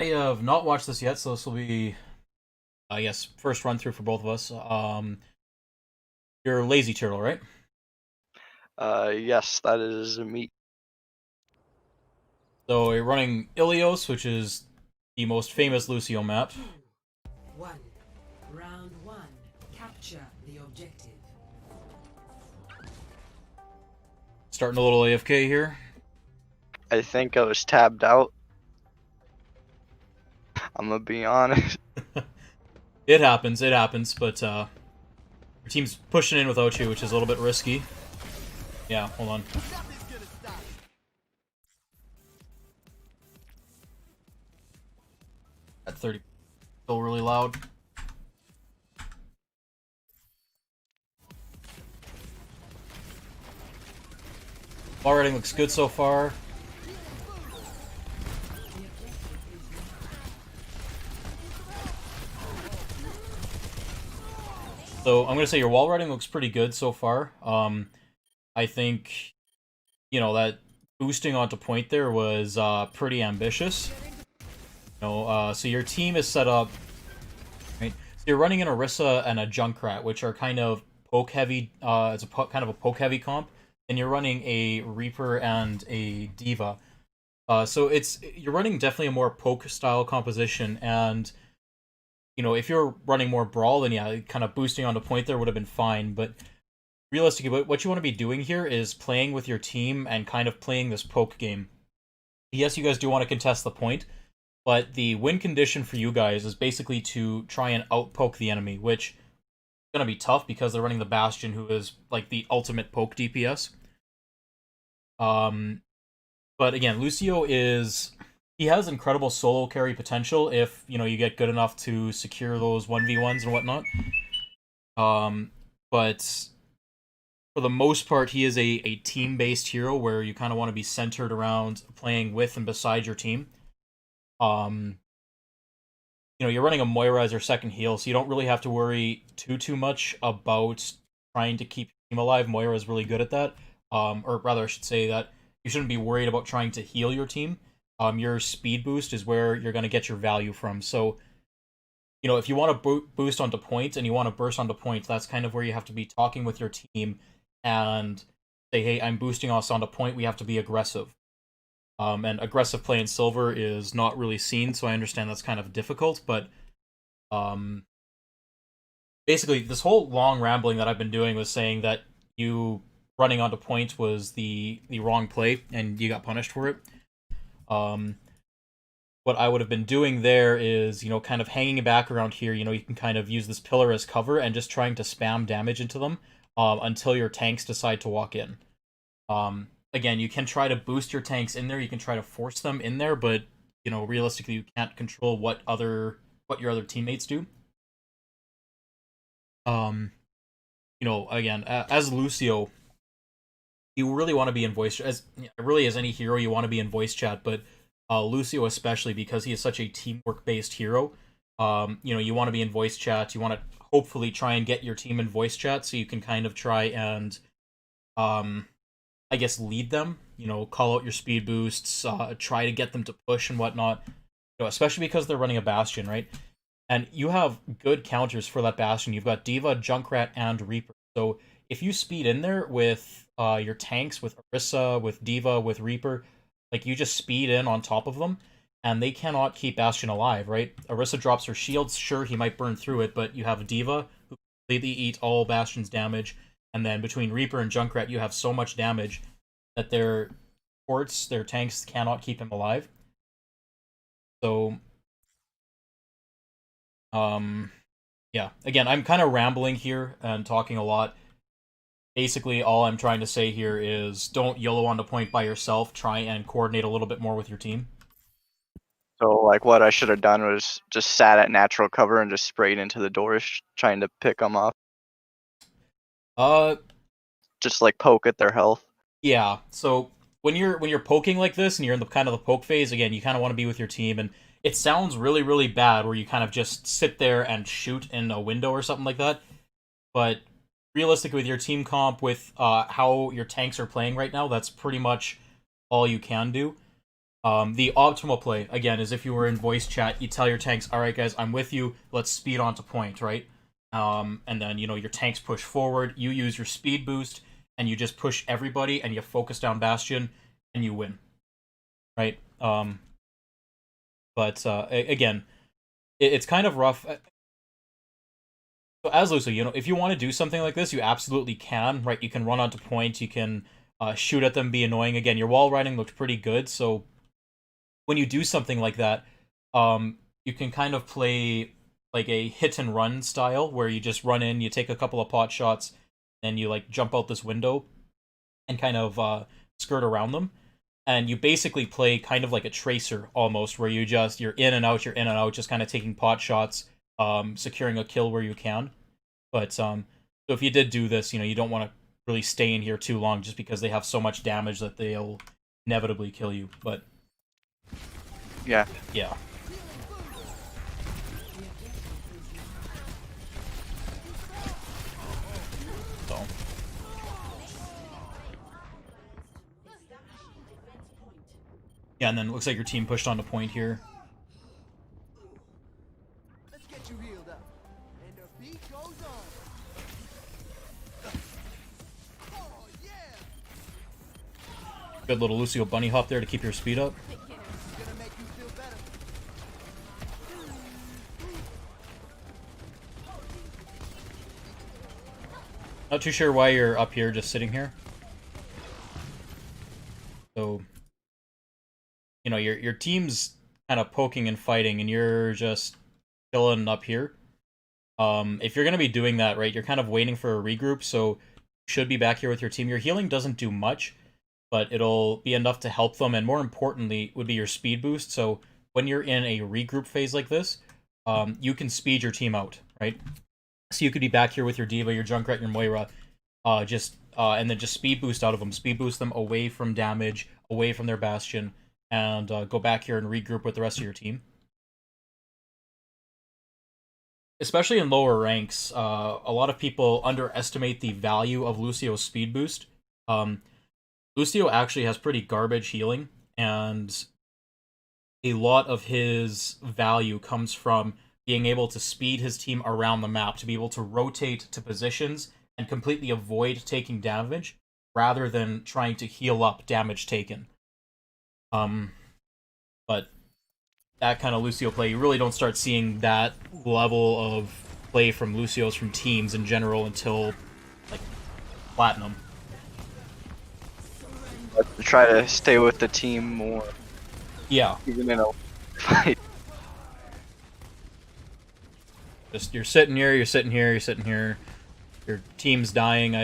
I have not watched this yet, so this will be, I guess, first run through for both of us. You're Lazy Turtle, right? Yes, that is meat. So you're running Ilios, which is the most famous Lucio map. Two, one. Round one. Capture the objective. Starting a little AFK here. I think I was tabbed out. I'm gonna be honest. It happens, but your team's pushing in without you, which is a little bit risky. Yeah, hold on. At 30, still really loud. Ball rating looks good so far. So I'm gonna say your wall riding looks pretty good so far. I think that boosting onto point there was pretty ambitious. So your team is set up, right? So you're running an Orisa and a Junkrat, which are kind of poke heavy. It's a kind of a poke heavy comp, and you're running a Reaper and a Diva. So you're running definitely a more poke style composition, and if you're running more brawl, then yeah, kind of boosting onto point there would have been fine. But realistically, what you want to be doing here is playing with your team and kind of playing this poke game. Yes, you guys do want to contest the point, but the win condition for you guys is basically to try and outpoke the enemy, which is going to be tough because they're running the Bastion, who is like the ultimate poke DPS. But again, Lucio he has incredible solo carry potential if you get good enough to secure those 1v1s and whatnot. But for the most part, he is a team-based hero where you kind of want to be centered around playing with and beside your team. You're running a Moira as your second heal, so you don't really have to worry too much about trying to keep your team alive. Moira is really good at that. Or rather, I should say that you shouldn't be worried about trying to heal your team. Your speed boost is where you're going to get your value from. So, if you want to boost onto points and you want to burst onto points, that's kind of where you have to be talking with your team and say, hey, I'm boosting us onto point. We have to be aggressive. And aggressive play in silver is not really seen, so I understand that's kind of difficult, but basically, this whole long rambling that I've been doing was saying that you running onto point was the wrong play, and you got punished for it. What I would have been doing there is, kind of hanging back around here. You can kind of use this pillar as cover and just trying to spam damage into them until your tanks decide to walk in. Again, you can try to boost your tanks in there. You can try to force them in there, but realistically, you can't control what your other teammates do. Again, as Lucio, you really want to be in voice as really as any hero. You want to be in voice chat, but Lucio especially because he is such a teamwork based hero. You want to be in voice chat. You want to hopefully try and get your team in voice chat so you can kind of try and I guess lead them, call out your speed boosts, try to get them to push and whatnot, especially because they're running a Bastion, right? And you have good counters for that Bastion. You've got Diva, Junkrat, and Reaper. So if you speed in there with your tanks, with Orisa, with Diva, with Reaper, like you just speed in on top of them, and they cannot keep Bastion alive, right? Orisa drops her shields, sure, he might burn through it, but you have Diva, who completely eat all Bastion's damage, and then between Reaper and Junkrat, you have so much damage that their ports, their tanks cannot keep him alive. So, yeah. Again, I'm kind of rambling here and talking a lot. Basically, all I'm trying to say here is don't YOLO on the point by yourself. Try and coordinate a little bit more with your team. So, like, what I should have done was just sat at natural cover and just sprayed into the doors, trying to pick them off. Uh, Just like poke at their health. yeah. So when you're poking like this and you're in the kind of the poke phase, again, you kind of want to be with your team, and it sounds really really bad where you kind of just sit there and shoot in a window or something like that. But realistically, with your team comp, with how your tanks are playing right now, that's pretty much all you can do. The optimal play, again, is if you were in voice chat, you tell your tanks, all right, guys, I'm with you. Let's speed on to point, right? And then, your tanks push forward. You use your speed boost, and you just push everybody, and you focus down Bastion, and you win, right? But again, it's kind of rough. So as Lucio, if you want to do something like this, you absolutely can, right? You can run onto point, you can shoot at them, be annoying. Again, your wall riding looked pretty good, so when you do something like that, you can kind of play like a hit and run style where you just run in, you take a couple of pot shots, and you like jump out this window and kind of skirt around them. And you basically play kind of like a tracer almost, where you're in and out, just kind of taking pot shots, securing a kill where you can. But so if you did do this, you don't want to really stay in here too long, just because they have so much damage that they'll inevitably kill you. But Yeah. yeah. So. Yeah, and then it looks like your team pushed onto point here. Let's get you healed up. And the beat goes on. Oh, yeah. Good little Lucio bunny hop there to keep your speed up. Gonna make you feel better. Not too sure why you're up here just sitting here. So, your team's kind of poking and fighting, and you're just chilling up here. If you're going to be doing that, right, you're kind of waiting for a regroup, so you should be back here with your team. Your healing doesn't do much, but it'll be enough to help them, and more importantly would be your speed boost. So when you're in a regroup phase like this, you can speed your team out, right? So you could be back here with your D.Va, your Junkrat, your Moira, and then just speed boost out of them. Speed boost them away from damage, away from their Bastion, and go back here and regroup with the rest of your team. Especially in lower ranks, a lot of people underestimate the value of Lucio's speed boost. Lucio actually has pretty garbage healing, and a lot of his value comes from being able to speed his team around the map, to be able to rotate to positions and completely avoid taking damage, rather than trying to heal up damage taken. But that kind of Lucio play, you really don't start seeing that level of play from Lucios from teams in general until, like, Platinum. Try to stay with the team more, Yeah. even in a fight. Just, you're sitting here, you're sitting here, you're sitting here. Your team's dying,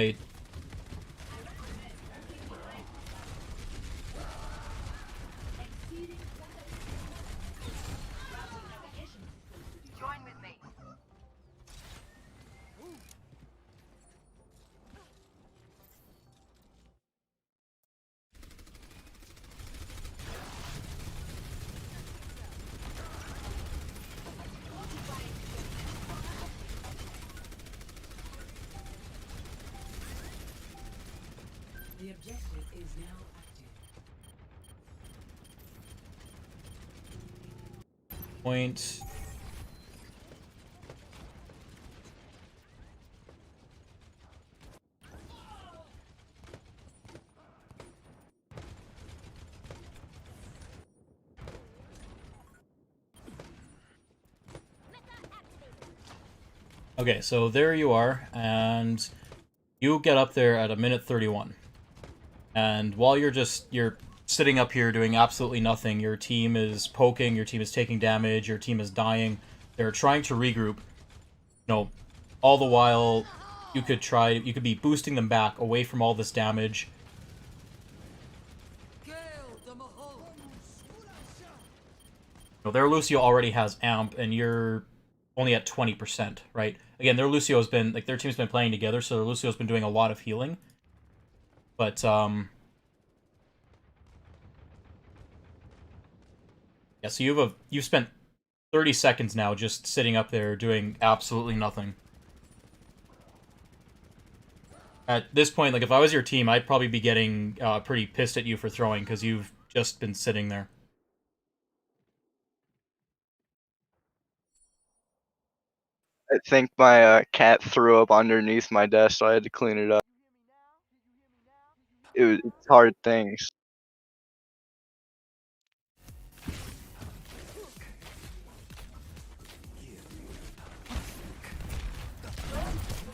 The objective is now active. point. Okay, so there you are, and you get up there at 1:31. And while you're sitting up here doing absolutely nothing, your team is poking, your team is taking damage, your team is dying. They're trying to regroup. All the while you could be boosting them back away from all this damage. Their Lucio already has amp, and you're only at 20%, right? Again, their Lucio's been, like, their team's been playing together, so their Lucio's been doing a lot of healing. But, yeah, so you've spent 30 seconds now just sitting up there doing absolutely nothing. At this point, like, if I was your team, I'd probably be getting pretty pissed at you for throwing, because you've just been sitting there. I think my cat threw up underneath my desk, so I had to clean it up. It's hard things.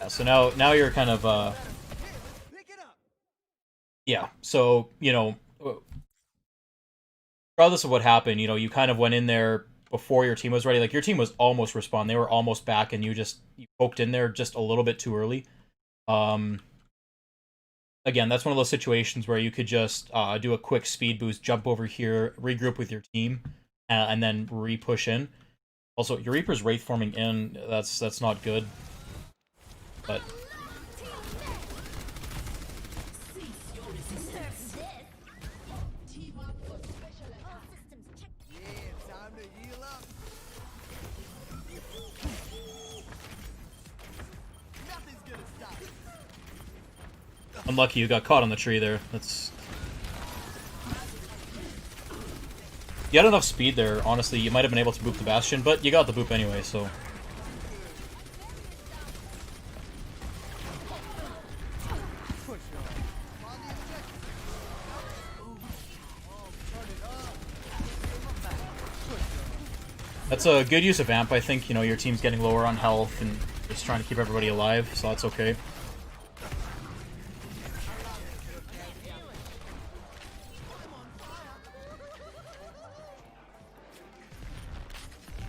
Yeah, so now you're kind of Pick it up. yeah. So regardless of what happened, you kind of went in there before your team was ready. Like your team was almost respawn, they were almost back, and you poked in there just a little bit too early. Again, that's one of those situations where you could just do a quick speed boost, jump over here, regroup with your team, and then re-push in. Also, your Reaper's wraith forming in. That's not good. But Yeah, time to heal up. Nothing's gonna stop us. unlucky you got caught on the tree there. You had enough speed there, honestly. You might have been able to boop the Bastion, but you got the boop anyway, so. That's a good use of Amp, I think. Your team's getting lower on health and just trying to keep everybody alive, so that's okay.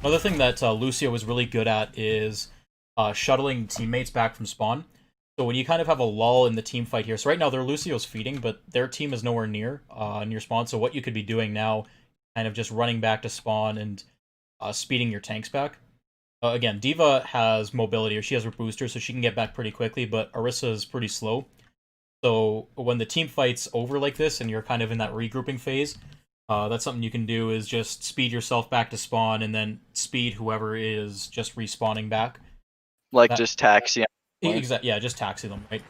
Another thing that Lucio was really good at is shuttling teammates back from spawn. So when you kind of have a lull in the team fight here, so right now their Lucio's feeding, but their team is nowhere near spawn. So what you could be doing now, kind of just running back to spawn and speeding your tanks back. Again, D.Va has mobility, or she has her booster, so she can get back pretty quickly, but Orisa is pretty slow. So when the team fight's over like this, and you're kind of in that regrouping phase, that's something you can do, is just speed yourself back to spawn, and then speed whoever is just respawning back. Just taxi. Exactly, yeah, just taxi them, right?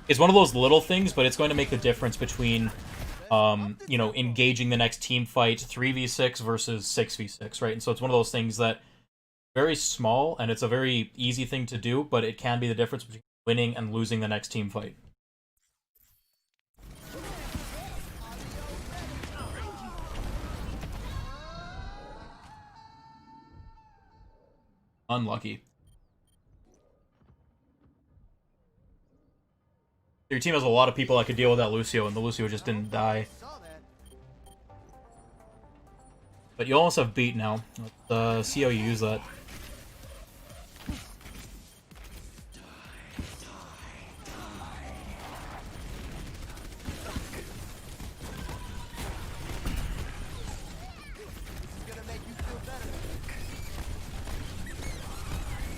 It's one of those little things, but it's going to make the difference between engaging the next team fight 3v6 versus 6v6, right? And so it's one of those things that very small, and it's a very easy thing to do, but it can be the difference between winning and losing the next team fight. Unlucky. Your team has a lot of people that could deal with that Lucio, and the Lucio just didn't die. But you almost have beat now. Let's see how you use that.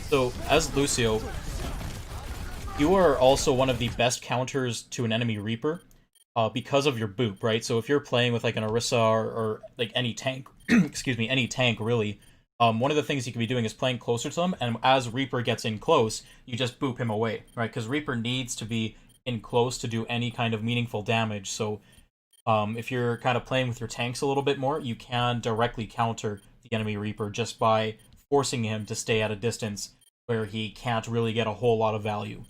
So, as Lucio, you are also one of the best counters to an enemy Reaper because of your boop, right? So if you're playing with like an Orisa or like any tank, excuse me, any tank really, one of the things you could be doing is playing closer to them, and as Reaper gets in close, you just boop him away, right? Because Reaper needs to be in close to do any kind of meaningful damage, so if you're kind of playing with your tanks a little bit more, you can directly counter the enemy Reaper just by forcing him to stay at a distance where he can't really get a whole lot of value.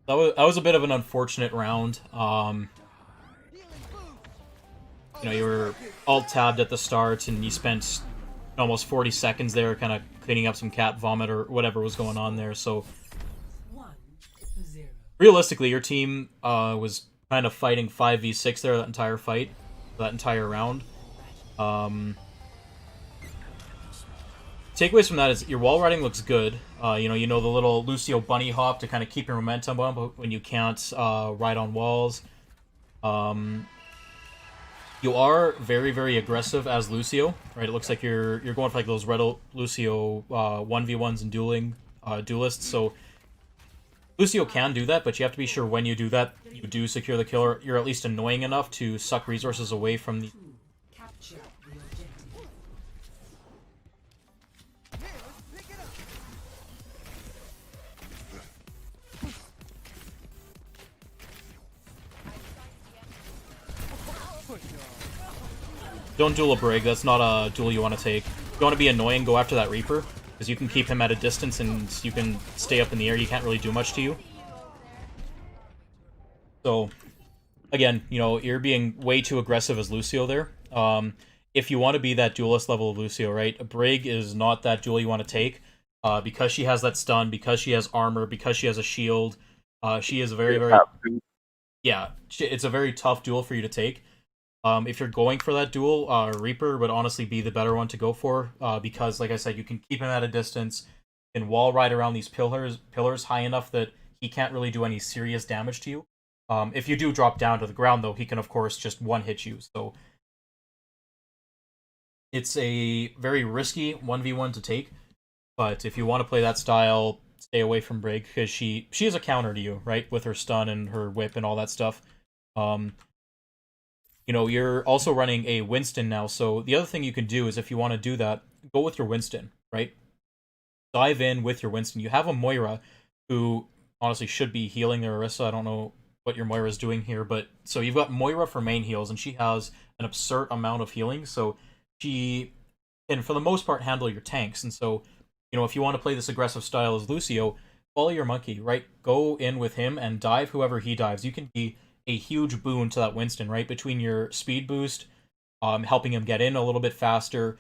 That was a bit of an unfortunate round. You were alt-tabbed at the start, and you spent almost 40 seconds there kind of cleaning up some cat vomit or whatever was going on there, so... 1-0. Realistically, your team was kind of fighting 5v6 there that entire fight, that entire round. Takeaways from that is your wall riding looks good. You know the little Lucio bunny hop to kind of keep your momentum up when you can't ride on walls. You are very, very aggressive as Lucio, right? It looks like you're going for like those red Lucio 1v1s and duelists. So Lucio can do that, but you have to be sure when you do that, you do secure the killer. You're at least annoying enough to suck resources away from the... Capture the objective. Don't duel a Brig. That's not a duel you want to take. If you want to be annoying, go after that Reaper, because you can keep him at a distance and you can stay up in the air. He can't really do much to you. So, again, you know, you're being way too aggressive as Lucio there. If you want to be that duelist level of Lucio, right, a Brig is not that duel you want to take. Because she has that stun, because she has armor, because she has a shield. She is very, very... Yeah, it's a very tough duel for you to take. If you're going for that duel, Reaper would honestly be the better one to go for, because, like I said, you can keep him at a distance, and wall ride around these pillars high enough that he can't really do any serious damage to you. If you do drop down to the ground, though, he can, of course, just one-hit you, so... It's a very risky 1v1 to take, but if you want to play that style, stay away from Brig, because she is a counter to you, right? With her stun and her whip and all that stuff. You know, you're also running a Winston now, so the other thing you can do is, if you want to do that, go with your Winston, right? Dive in with your Winston. You have a Moira, who honestly should be healing their Orisa. I don't know what your Moira is doing here, but... So you've got Moira for main heals, and she has an absurd amount of healing, so she can, for the most part, handle your tanks, and so... You know, if you want to play this aggressive style as Lucio, follow your monkey, right? Go in with him and dive whoever he dives. You can be a huge boon to that Winston, right? Between your speed boost, helping him get in a little bit faster,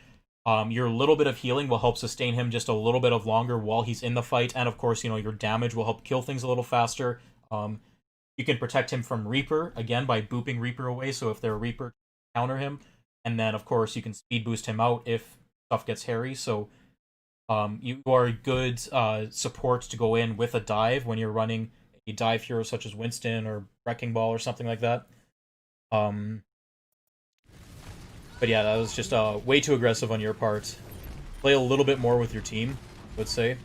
your little bit of healing will help sustain him just a little bit of longer while he's in the fight, and of course, you know, your damage will help kill things a little faster. You can protect him from Reaper, again, by booping Reaper away, so if they're a Reaper, counter him, and then, of course, you can speed boost him out if stuff gets hairy, so... you are a good support to go in with a dive when you're running a dive hero such as Winston or Wrecking Ball or something like that. But yeah, that was just way too aggressive on your part. Play a little bit more with your team, I would say.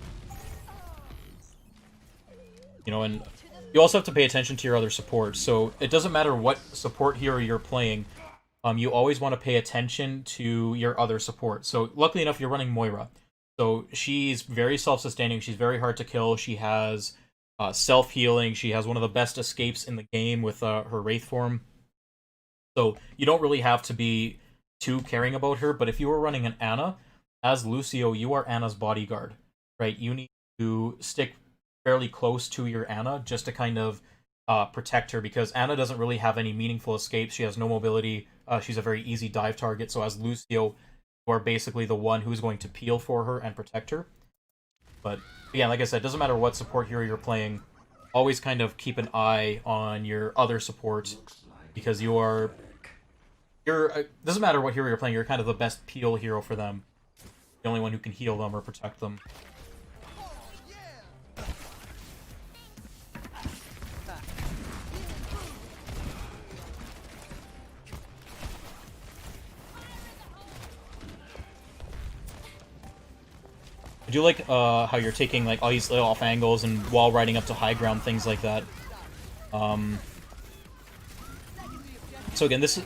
You know, and you also have to pay attention to your other supports. So it doesn't matter what support hero you're playing, you always want to pay attention to your other support. So luckily enough, you're running Moira. So she's very self-sustaining, she's very hard to kill, she has self-healing, she has one of the best escapes in the game with her Wraith form. So you don't really have to be too caring about her, but if you were running an Ana, as Lucio, you are Ana's bodyguard, right? You need to stick fairly close to your Ana just to kind of protect her, because Ana doesn't really have any meaningful escapes, she has no mobility, she's a very easy dive target, so as Lucio... You are basically the one who's going to peel for her and protect her. But again, like I said, it doesn't matter what support hero you're playing, always kind of keep an eye on your other support, because you're doesn't matter what hero you're playing, you're kind of the best peel hero for them. The only one who can heal them or protect them. I do like how you're taking like all these little off angles and wall riding up to high ground, things like that. So again, this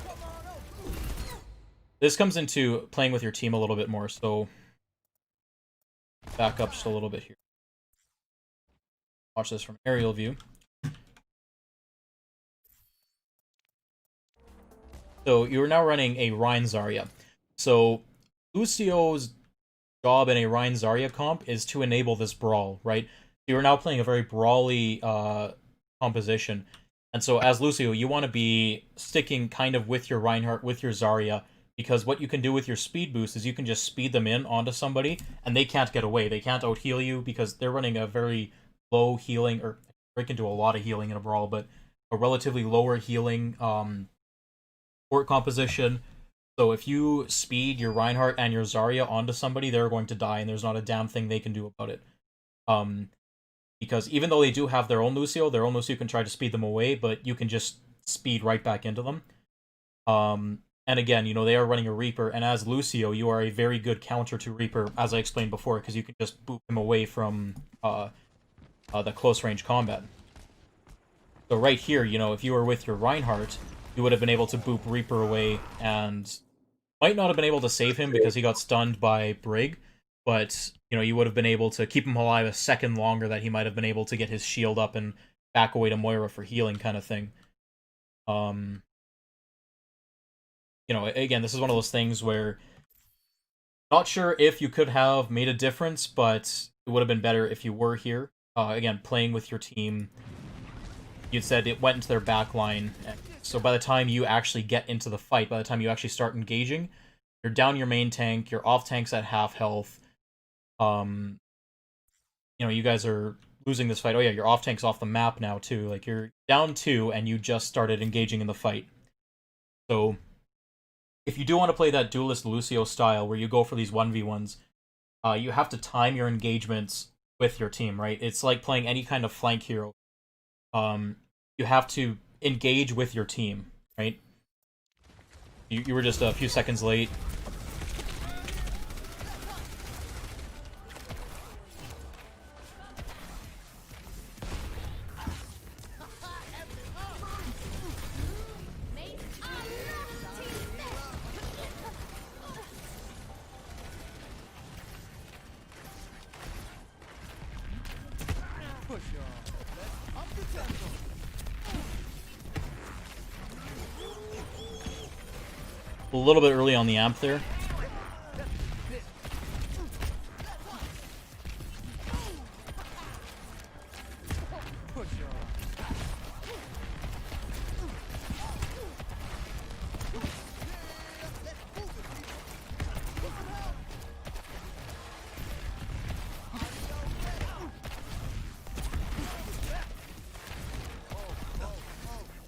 comes into playing with your team a little bit more. So back up just a little bit here. Watch this from aerial view. So you're now running a Rein Zarya. So Lucio's job in a Rein Zarya comp is to enable this brawl, right? You're now playing a very brawly composition. And so as Lucio, you want to be sticking kind of with your Reinhardt, with your Zarya, because what you can do with your speed boost is you can just speed them in onto somebody, and they can't get away. They can't out-heal you, because they're running a very low healing, or they can do a lot of healing in a brawl, but a relatively lower healing support composition. So if you speed your Reinhardt and your Zarya onto somebody, they're going to die, and there's not a damn thing they can do about it. Because even though they do have their own Lucio can try to speed them away, but you can just speed right back into them. And again, you know, they are running a Reaper, and as Lucio, you are a very good counter to Reaper, as I explained before, because you can just boop him away from the close-range combat. So right here, you know, if you were with your Reinhardt, you would have been able to boop Reaper away, and might not have been able to save him because he got stunned by Brig, but, you know, you would have been able to keep him alive a second longer, that he might have been able to get his shield up and back away to Moira for healing kind of thing. you know, again, this is one of those things where not sure if you could have made a difference, but it would have been better if you were here. Again, playing with your team. You said it went into their back line, so by the time you actually get into the fight, by the time you actually start engaging, you're down your main tank, your off tank's at half health. You know, you guys are losing this fight. Oh yeah, your off tank's off the map now too. Like, you're down 2 and you just started engaging in the fight. So if you do want to play that duelist Lucio style where you go for these 1v1s, you have to time your engagements with your team, right? It's like playing any kind of flank hero. You have to engage with your team, right? You were just a few seconds late. Push on. Up the tempo. A little bit early on the amp there. Push on.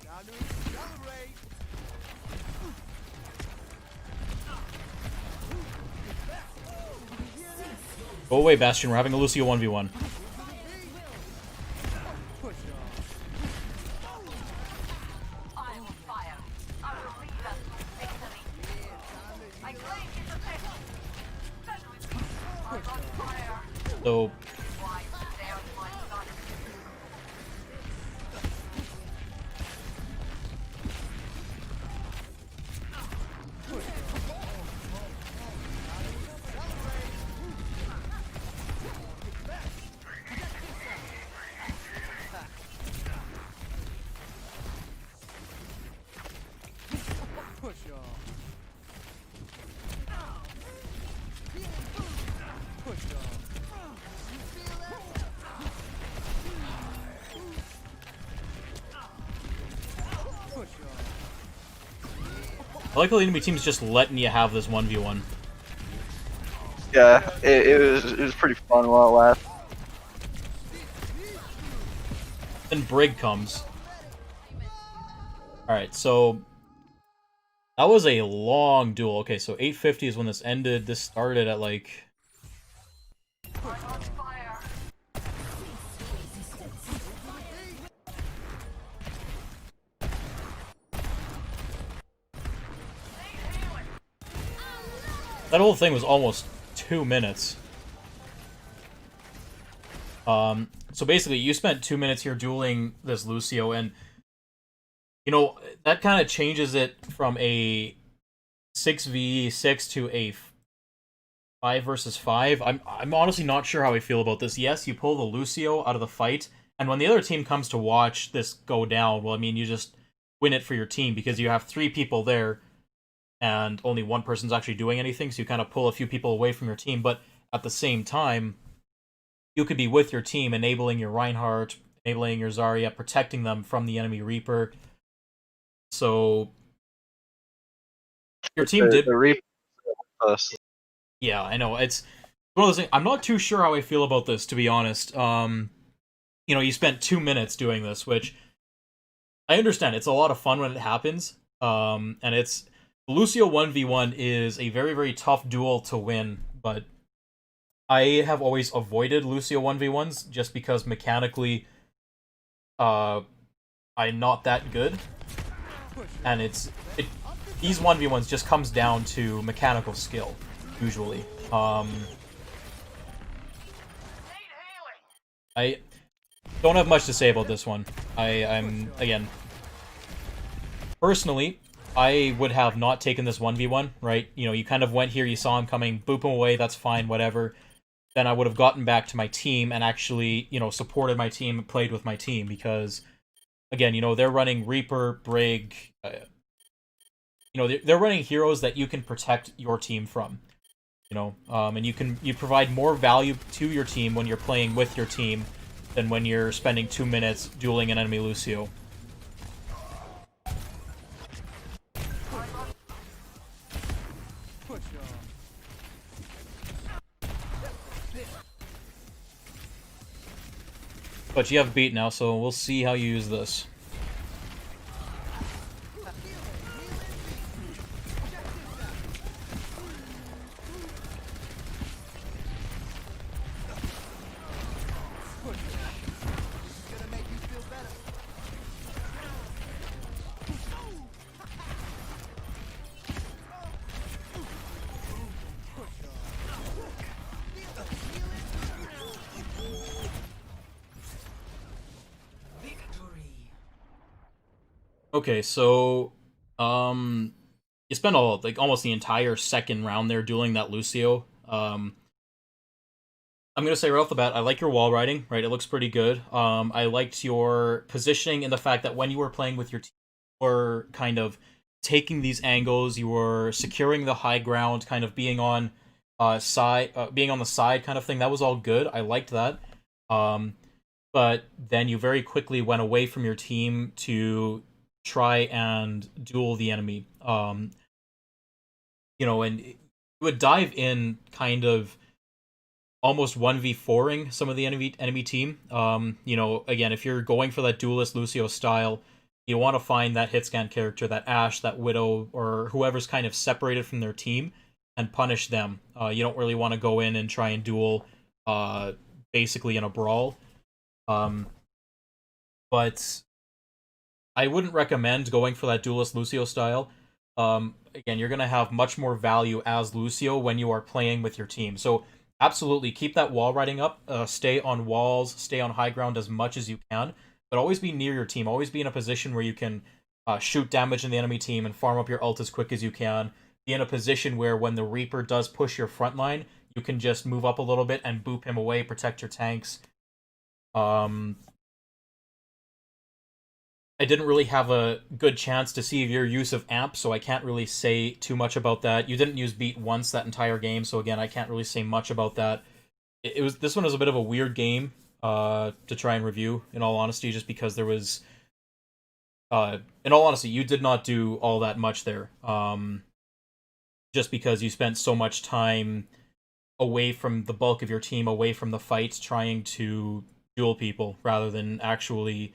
Now to accelerate. Go away, Bastion. We're having a Lucio 1v1. Push on. I will fire. I will lead us to victory. I claim his attention. That was I'm on fire. So Why dared my son? Push on. Push on. You feel that? Push on. I like how the enemy team's just letting you have this 1v1. Yeah, it was pretty fun while it lasted. Then Brig comes. Alright, so that was a long duel. Okay, so 8:50 is when this ended. This started at like... I'm on fire. That whole thing was almost 2 minutes. So basically, you spent 2 minutes here dueling this Lucio, and you know, that kind of changes it from a 6v6 to a 5 versus 5. I'm honestly not sure how I feel about this. Yes, you pull the Lucio out of the fight, and when the other team comes to watch this go down, well, I mean, you just win it for your team because you have 3 people there, and only one person's actually doing anything, so you kind of pull a few people away from your team, but at the same time, you could be with your team, enabling your Reinhardt, enabling your Zarya, protecting them from the enemy Reaper. So your team did... The Reaper us. Yeah, I know. It's one of those things. I'm not too sure how I feel about this, to be honest. You know, you spent 2 minutes doing this, which I understand. It's a lot of fun when it happens. And it's... Lucio 1v1 is a very, very tough duel to win, but I have always avoided Lucio 1v1s just because mechanically I'm not that good. And these 1v1s just comes down to mechanical skill, usually. I don't have much to say about this one. I'm again, personally, I would have not taken this 1v1, right? You know, you kind of went here, you saw him coming, boop him away, that's fine, whatever. Then I would have gotten back to my team and actually, you know, supported my team, played with my team, because, again, you know, they're running Reaper, Brig, you know, they're running heroes that you can protect your team from. You know, and you provide more value to your team when you're playing with your team than when you're spending 2 minutes dueling an enemy Lucio. Push on. But you have beat now, so we'll see how you use this. Gonna make you feel better. Victory. Okay, so you spend all like almost the entire second round there dueling that Lucio. I'm gonna say right off the bat, I like your wall riding. Right, it looks pretty good. I liked your positioning and the fact that when you were playing with your team, you were kind of taking these angles. You were securing the high ground, kind of being on being on the side, kind of thing. That was all good. I liked that. Um, but then you very quickly went away from your team to try and duel the enemy. You know, and you would dive in kind of almost 1v4ing some of the enemy team. You know, again, if you're going for that duelist Lucio style, you want to find that hitscan character, that Ashe, that Widow, or whoever's kind of separated from their team and punish them. You don't really want to go in and try and duel basically in a brawl. But I wouldn't recommend going for that duelist Lucio style. Again, you're going to have much more value as Lucio when you are playing with your team. So absolutely keep that wall riding up. Stay on walls, stay on high ground as much as you can, but always be near your team. Always be in a position where you can shoot damage in the enemy team and farm up your ult as quick as you can. Be in a position where when the Reaper does push your front line, you can just move up a little bit and boop him away, protect your tanks. I didn't really have a good chance to see your use of amp, so I can't really say too much about that. You didn't use beat once that entire game, so again, I can't really say much about that. This one was a bit of a weird game to try and review, in all honesty, just because there was in all honesty, you did not do all that much there. Just because you spent so much time away from the bulk of your team, away from the fights, trying to duel people rather than actually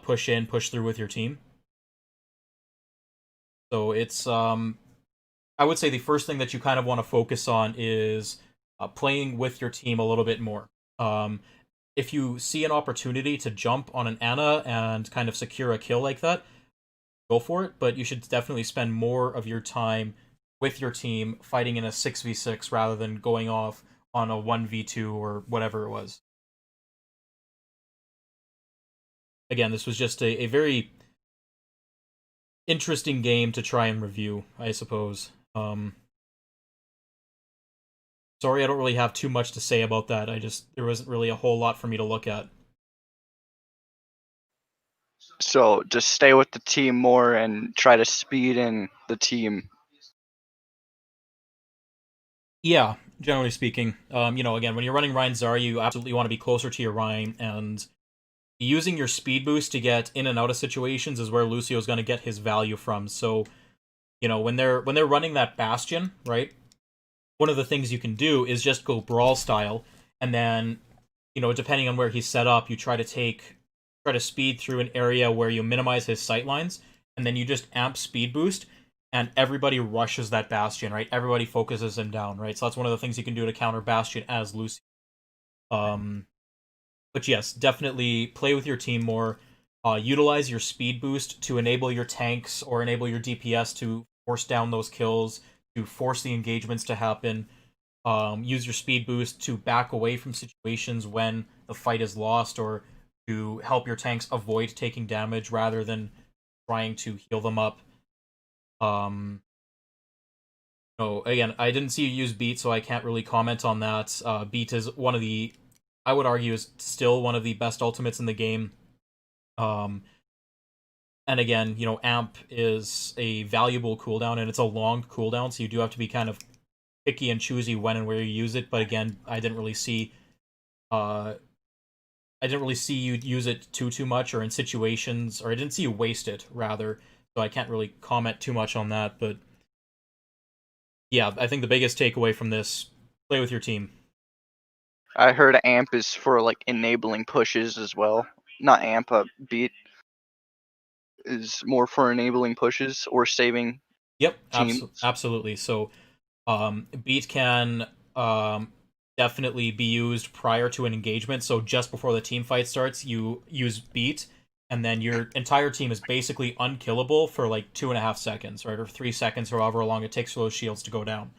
push through with your team. So it's I would say the first thing that you kind of want to focus on is playing with your team a little bit more. If you see an opportunity to jump on an Ana and kind of secure a kill like that, go for it, but you should definitely spend more of your time with your team fighting in a 6v6 rather than going off on a 1v2 or whatever it was. Again, this was just a very interesting game to try and review, I suppose. Sorry, I don't really have too much to say about that. There wasn't really a whole lot for me to look at. So just stay with the team more and try to speed in the team. Yeah, generally speaking. You know, again, when you're running Ryan Zara, you absolutely want to be closer to your Ryan, and using your speed boost to get in and out of situations is where Lucio's going to get his value from. So, you know, when they're running that Bastion, right? One of the things you can do is just go brawl style, and then, you know, depending on where he's set up, you try to speed through an area where you minimize his sight lines, and then you just amp speed boost, and everybody rushes that Bastion, right? Everybody focuses him down, right? So that's one of the things you can do to counter Bastion as Lucio. But yes, definitely play with your team more. Utilize your speed boost to enable your tanks or enable your DPS to force down those kills, to force the engagements to happen. Use your speed boost to back away from situations when the fight is lost, or to help your tanks avoid taking damage rather than trying to heal them up. So again, I didn't see you use beat, so I can't really comment on that. Beat is one of the, I would argue, is still one of the best ultimates in the game. And And again, amp is a valuable cooldown, and it's a long cooldown, so you do have to be kind of picky and choosy when and where you use it. But again, I didn't really see you use it too much, or in situations, or I didn't see you waste it rather. So I can't really comment too much on that. But yeah, I think the biggest takeaway from this: play with your team. I heard amp is for like enabling pushes as well. Not amp, beat is more for enabling pushes or saving Yep, teams. absolutely. So, beat can definitely be used prior to an engagement. So just before the team fight starts, you use beat, and then your entire team is basically unkillable for like 2.5 seconds, right, or 3 seconds, or however long it takes for those shields to go down.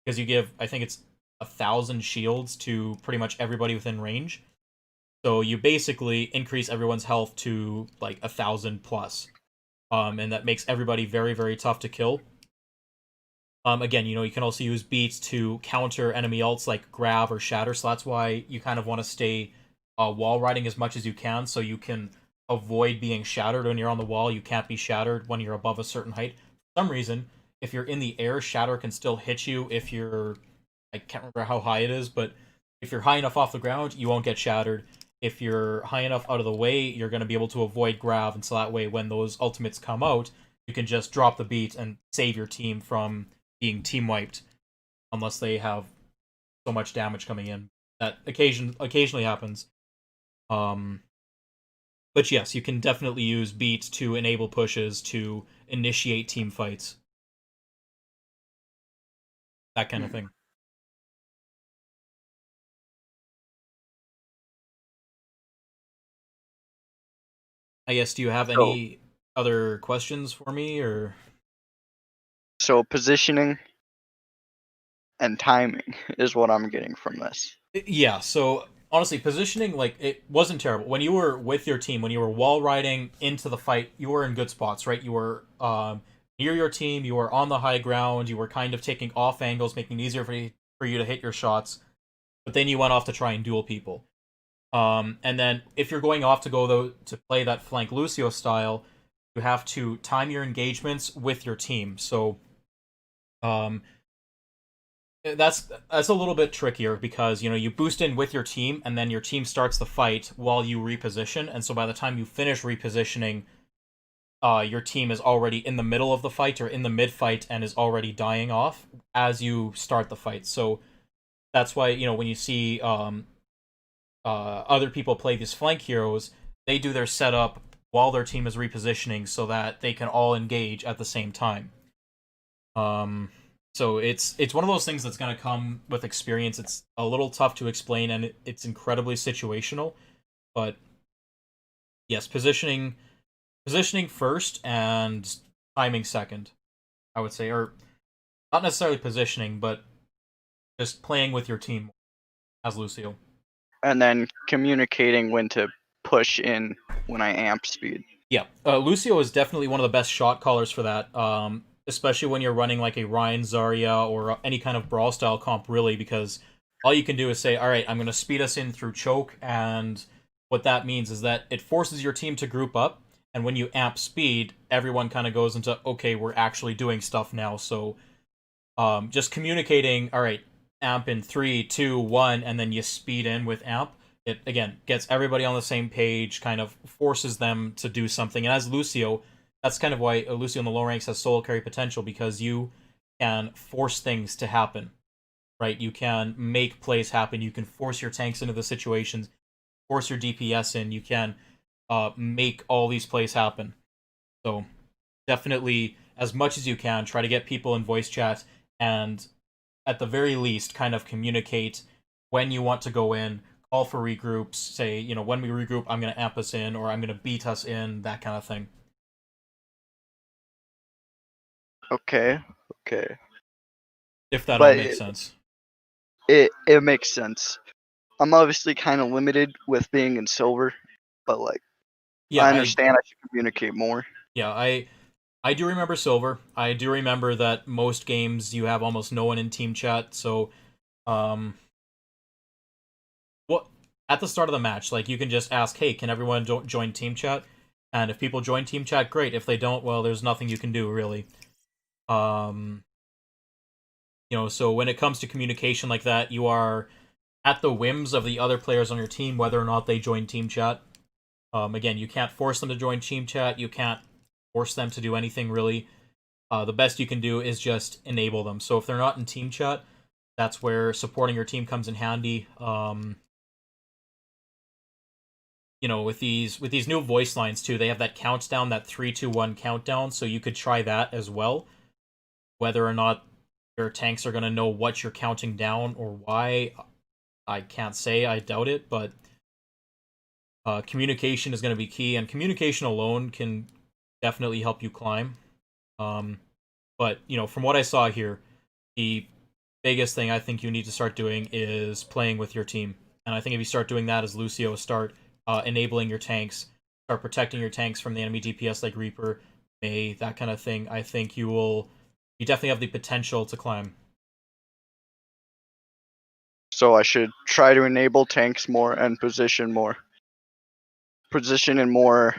Because you give, I think it's 1,000 shields to pretty much everybody within range. So you basically increase everyone's health to like 1,000 plus. And that makes everybody very, very tough to kill. Again, you can also use beats to counter enemy ults like grab or shatter, so that's why you kind of want to stay wall riding as much as you can, so you can avoid being shattered when you're on the wall. You can't be shattered when you're above a certain height. For some reason, if you're in the air, shatter can still hit you if you're... I can't remember how high it is, but if you're high enough off the ground, you won't get shattered. If you're high enough out of the way, you're going to be able to avoid grab, and so that way when those ultimates come out, you can just drop the beat and save your team from being team wiped, unless they have so much damage coming in. That occasionally happens. But yes, you can definitely use beat to enable pushes, to initiate team fights. That kind of thing. I guess, do you have any other questions for me, or? So positioning and timing is what I'm getting from this. Yeah, so honestly, positioning, like, it wasn't terrible. When you were with your team, when you were wall riding into the fight, you were in good spots, right? You were near your team, you were on the high ground, you were kind of taking off angles, making it easier for you to hit your shots. But then you went off to try and duel people. And then if you're going off to play that flank Lucio style, you have to time your engagements with your team. So that's a little bit trickier, because you boost in with your team, and then your team starts the fight while you reposition, and so by the time you finish repositioning, your team is already in the middle of the fight or in the mid fight and is already dying off as you start the fight. So that's why when you see other people play these flank heroes, they do their setup while their team is repositioning so that they can all engage at the same time. So it's one of those things that's going to come with experience. It's a little tough to explain, and it's incredibly situational. But yes, positioning first and timing second, I would say, or not necessarily positioning, but just playing with your team as Lucio. And then communicating when to push in when I amp speed. Yeah, Lucio is definitely one of the best shot callers for that. Especially when you're running like a Ryan Zarya or any kind of brawl style comp, really, because all you can do is say, all right, I'm going to speed us in through choke, and what that means is that it forces your team to group up, and when you amp speed, everyone kind of goes into, okay, we're actually doing stuff now. So just communicating, all right, amp in 3, 2, 1, and then you speed in with amp. It, again, gets everybody on the same page, kind of forces them to do something. And as Lucio, that's kind of why Lucio in the low ranks has solo carry potential, because you can force things to happen, right? You can make plays happen. You can force your tanks into the situations, force your DPS in. You can make all these plays happen. So definitely, as much as you can, try to get people in voice chat, and at the very least, kind of communicate when you want to go in, call for regroups, say, when we regroup, I'm going to amp us in, or I'm going to beat us in, that kind of thing. Okay. If that all But makes sense. It makes sense. I'm obviously kind of limited with being in silver, but like, Yeah, I understand I should communicate more. Yeah, I do remember silver. I do remember that most games you have almost no one in team chat. So, what at the start of the match, like, you can just ask, hey, can everyone join team chat? And if people join team chat, great. If they don't, well, there's nothing you can do, really. So when it comes to communication like that, you are at the whims of the other players on your team, whether or not they join team chat. Again, you can't force them to join team chat. You can't force them to do anything, really. The best you can do is just enable them. So if they're not in team chat, that's where supporting your team comes in handy. With these new voice lines too, they have that countdown, that 3, 2, 1 countdown, so you could try that as well. Whether or not your tanks are going to know what you're counting down or why, I can't say. I doubt it, but communication is going to be key, and communication alone can definitely help you climb. But, from what I saw here, the biggest thing I think you need to start doing is playing with your team. And I think if you start doing that as Lucio, start enabling your tanks, start protecting your tanks from the enemy DPS like Reaper, Mei, that kind of thing, I think you definitely have the potential to climb. So I should try to enable tanks more and position more. Position in more.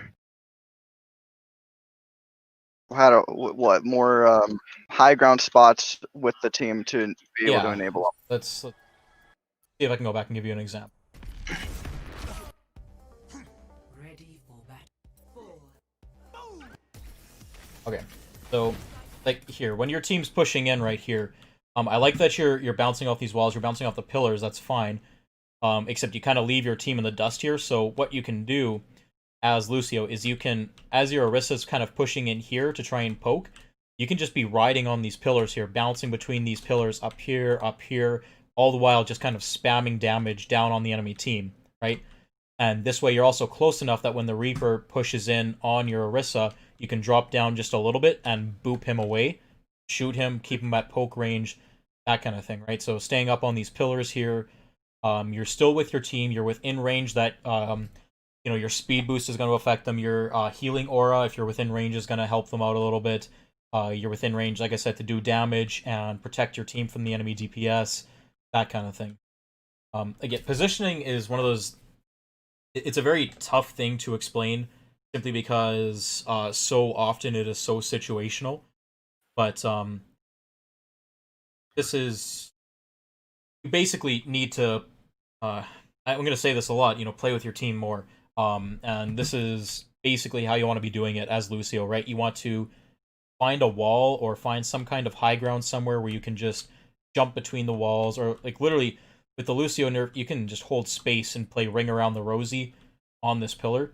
More high ground spots with the team to be able to enable them. Let's see if I can go back and give you an example. Ready for battle. Okay, so like here, when your team's pushing in right here, I like that you're bouncing off these walls, you're bouncing off the pillars. That's fine. Except you kind of leave your team in the dust here. So what you can do as Lucio is you can, as your Orisa's kind of pushing in here to try and poke, you can just be riding on these pillars here, bouncing between these pillars up here, all the while just kind of spamming damage down on the enemy team, right? And this way you're also close enough that when the Reaper pushes in on your Orisa, you can drop down just a little bit and boop him away, shoot him, keep him at poke range, that kind of thing, right? So staying up on these pillars here, you're still with your team, you're within range that, your speed boost is going to affect them, your healing aura, if you're within range, is going to help them out a little bit. You're within range, like I said, to do damage and protect your team from the enemy DPS, that kind of thing. Again, positioning is one of those, it's a very tough thing to explain, simply because so often it is so situational. But this is, you basically need to, I'm going to say this a lot, play with your team more. And this is basically how you want to be doing it as Lucio, right? You want to find a wall or find some kind of high ground somewhere where you can just jump between the walls, or like literally with the Lucio nerf, you can just hold space and play Ring Around the Rosie on this pillar.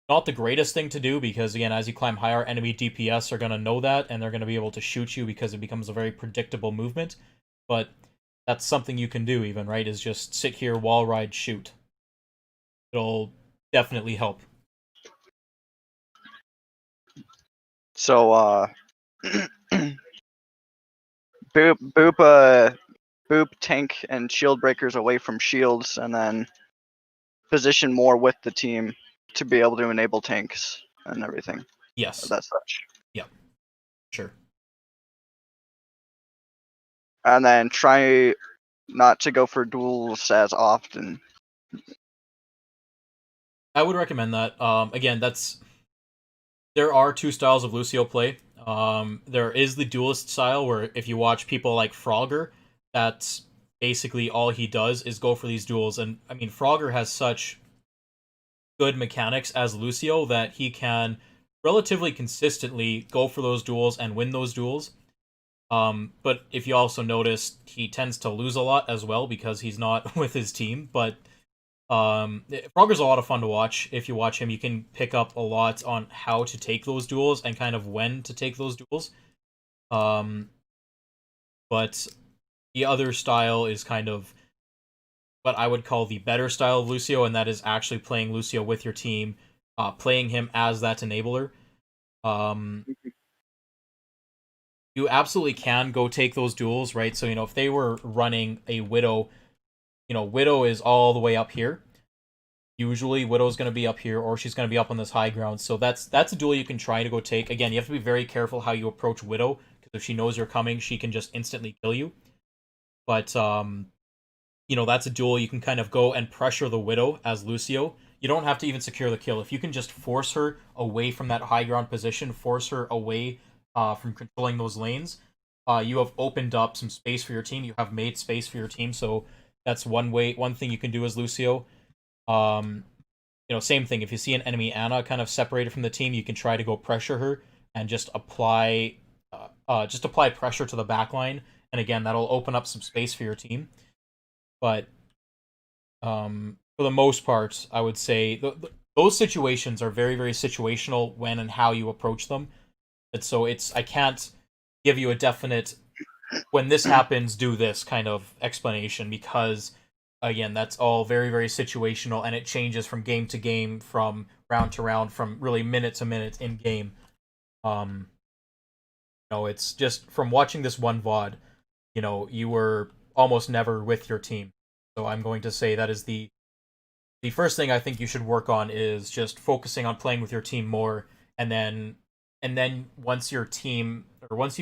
Not the greatest thing to do because, again, as you climb higher, enemy DPS are going to know that, and they're going to be able to shoot you because it becomes a very predictable movement. But that's something you can do even, right? Is just sit here, wall ride, shoot. It'll definitely help. So, boop tank and shield breakers away from shields, and then position more with the team to be able to enable tanks and everything. Yes. That's such. Yeah. Sure. And then try not to go for duels as often. I would recommend that. Again, there are two styles of Lucio play. There is the duelist style, where if you watch people like Frogger, that's basically all he does is go for these duels. And I mean, Frogger has such good mechanics as Lucio that he can relatively consistently go for those duels and win those duels. But if you also notice, he tends to lose a lot as well because he's not with his team. But Frogger's a lot of fun to watch. If you watch him, you can pick up a lot on how to take those duels and kind of when to take those duels. But the other style is kind of what I would call the better style of Lucio, and that is actually playing Lucio with your team, playing him as that enabler. You absolutely can go take those duels, right? So, if they were running a Widow, Widow is all the way up here. Usually, Widow's going to be up here, or she's going to be up on this high ground. So that's a duel you can try to go take. Again, you have to be very careful how you approach Widow, because if she knows you're coming, she can just instantly kill you. But, that's a duel you can kind of go and pressure the Widow as Lucio. you don't have to even secure the kill. If you can just force her away from that high ground position, force her away from controlling those lanes, you have opened up some space for your team. You have made space for your team. So that's one thing you can do as Lucio. Same thing. If you see an enemy Ana kind of separated from the team, you can try to go pressure her and just apply pressure to the backline. And again, that'll open up some space for your team. But for the most part, I would say those situations are very, very situational when and how you approach them. And so I can't give you a definite when this happens, do this kind of explanation because again, that's all very, very situational and it changes from game to game, from round to round, from really minute to minute in game. It's just from watching this one VOD, you were almost never with your team. So I'm going to say that is the first thing I think you should work on is just focusing on playing with your team more, and then once you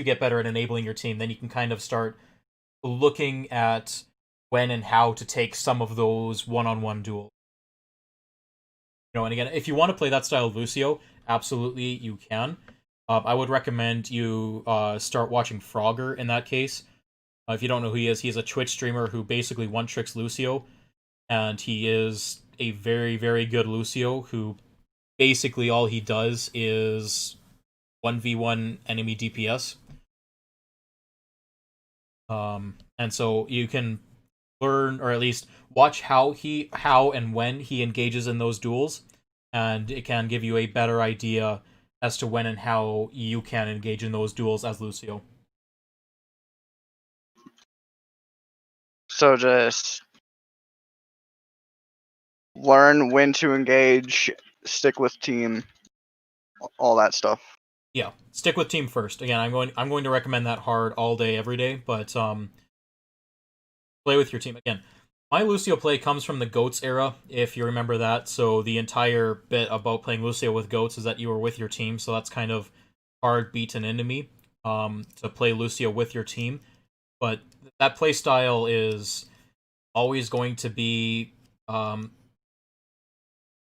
get better at enabling your team, then you can kind of start looking at when and how to take some of those one-on-one duels. And again, if you want to play that style of Lucio, absolutely you can. I would recommend you start watching Frogger in that case. If you don't know who he is, he's a Twitch streamer who basically one-tricks Lucio, and he is a very, very good Lucio who basically all he does is 1v1 enemy DPS. And so you can learn, or at least watch how and when he engages in those duels, and it can give you a better idea as to when and how you can engage in those duels as Lucio. So just learn when to engage, stick with team, all that stuff. Yeah, stick with team first. Again, I'm going to recommend that hard all day, every day, but play with your team. Again, my Lucio play comes from the GOATS era, if you remember that. So the entire bit about playing Lucio with GOATS is that you were with your team, so that's kind of hard beaten into me to play Lucio with your team. But that play style is always going to be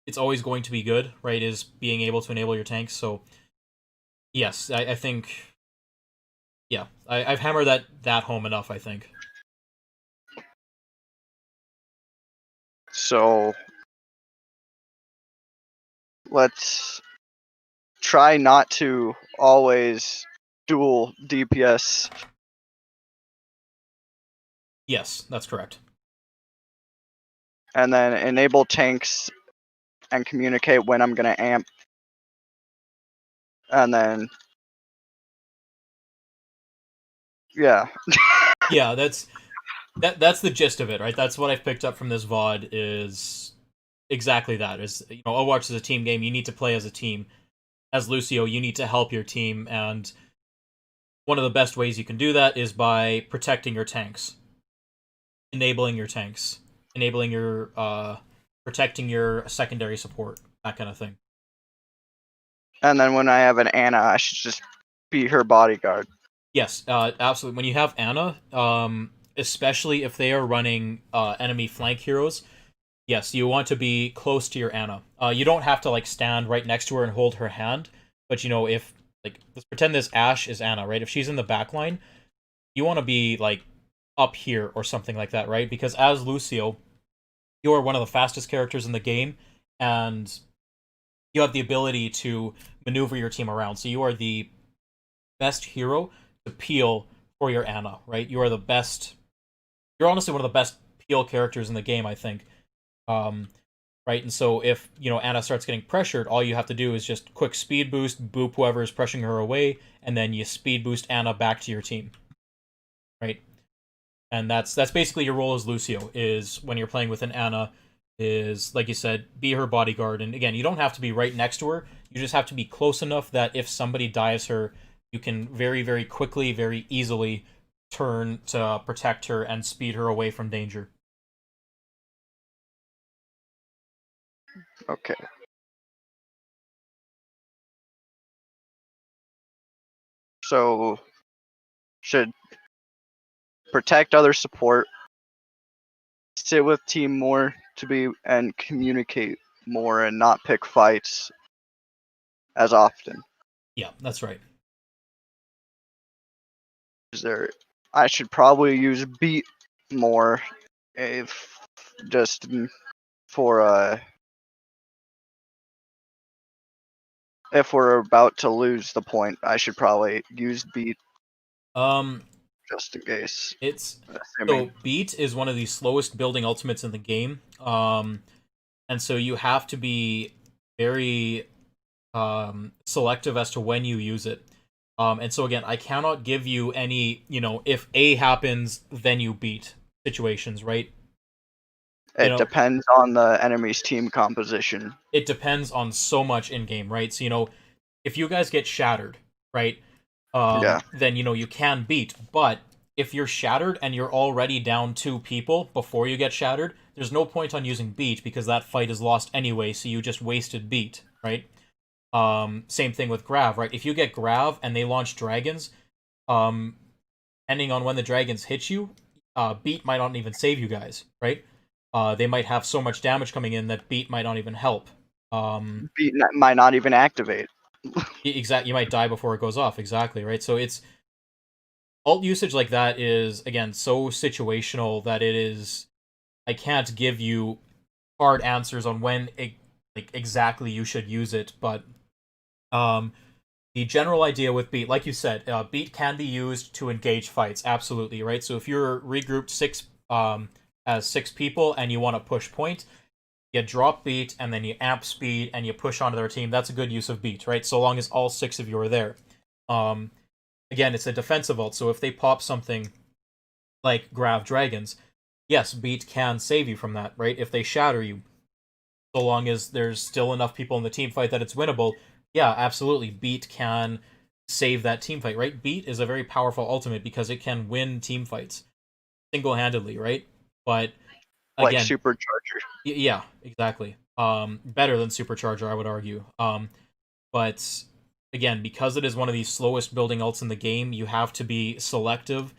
it's always going to be good, right? Is being able to enable your tanks. So yes, I think I've hammered that home enough, I think. So let's try not to always dual DPS. Yes, that's correct. And then enable tanks and communicate when I'm gonna amp. And then yeah. Yeah, that's the gist of it, right? That's what I've picked up from this VOD is exactly that. Is Overwatch is a team game. You need to play as a team. As Lucio, you need to help your team, and one of the best ways you can do that is by protecting your tanks, enabling your tanks, enabling your protecting your secondary support, that kind of thing. And then when I have an Ana, I should just be her bodyguard. Yes, absolutely. When you have Ana, especially if they are running enemy flank heroes, yes, you want to be close to your Ana. You don't have to stand right next to her and hold her hand, but if let's pretend this Ashe is Ana, right? If she's in the back line, you want to be up here or something like that, right? Because as Lucio, you are one of the fastest characters in the game, and you have the ability to maneuver your team around. So you are the best hero to peel for your Ana, right? You are the best. You're honestly one of the best peel characters in the game, I think. Right, and so if Ana starts getting pressured, all you have to do is just quick speed boost, boop whoever is pressuring her away, and then you speed boost Ana back to your team. Right, and that's basically your role as Lucio. Is when you're playing with an Ana, is like you said, be her bodyguard. And again, you don't have to be right next to her. You just have to be close enough that if somebody dives her, you can very, very quickly, very easily turn to protect her and speed her away from danger. Okay. So should protect other support, sit with team more and communicate more and not pick fights as often. Yeah, that's right. I should probably use beat more if just for if we're about to lose the point, I should probably use beat Um, just in case. it's Assuming. so beat is one of the slowest building ultimates in the game. And so you have to be very selective as to when you use it. And so again, I cannot give you any, if A happens, then you beat situations, right? It depends on the enemy's team composition. It depends on so much in game, right? So if you guys get shattered, right? Yeah. Then you can beat. But if you're shattered and you're already down 2 people before you get shattered, there's no point on using beat because that fight is lost anyway. So you just wasted beat, right? Same thing with Grav, right? If you get Grav and they launch dragons, depending on when the dragons hit you, beat might not even save you guys, right? They might have so much damage coming in that beat might not even help. Beat might not even activate. You might die before it goes off, exactly, right? So it's ult usage like that is, again, so situational that I can't give you hard answers on when exactly you should use it, but the general idea with beat, like you said, beat can be used to engage fights, absolutely, right? So if you're regrouped as 6 people and you want to push point, you drop beat and then you amp speed and you push onto their team. That's a good use of beat, right? So long as all 6 of you are there. Again, it's a defensive ult, so if they pop something like Grav Dragons, yes, beat can save you from that, right? If they shatter you, so long as there's still enough people in the team fight that it's winnable, yeah, absolutely, beat can save that team fight, right? Beat is a very powerful ultimate because it can win team fights single-handedly, right? But again, like Supercharger. Yeah, exactly. Better than Supercharger, I would argue. But again, because it is one of the slowest building ults in the game, you have to be selective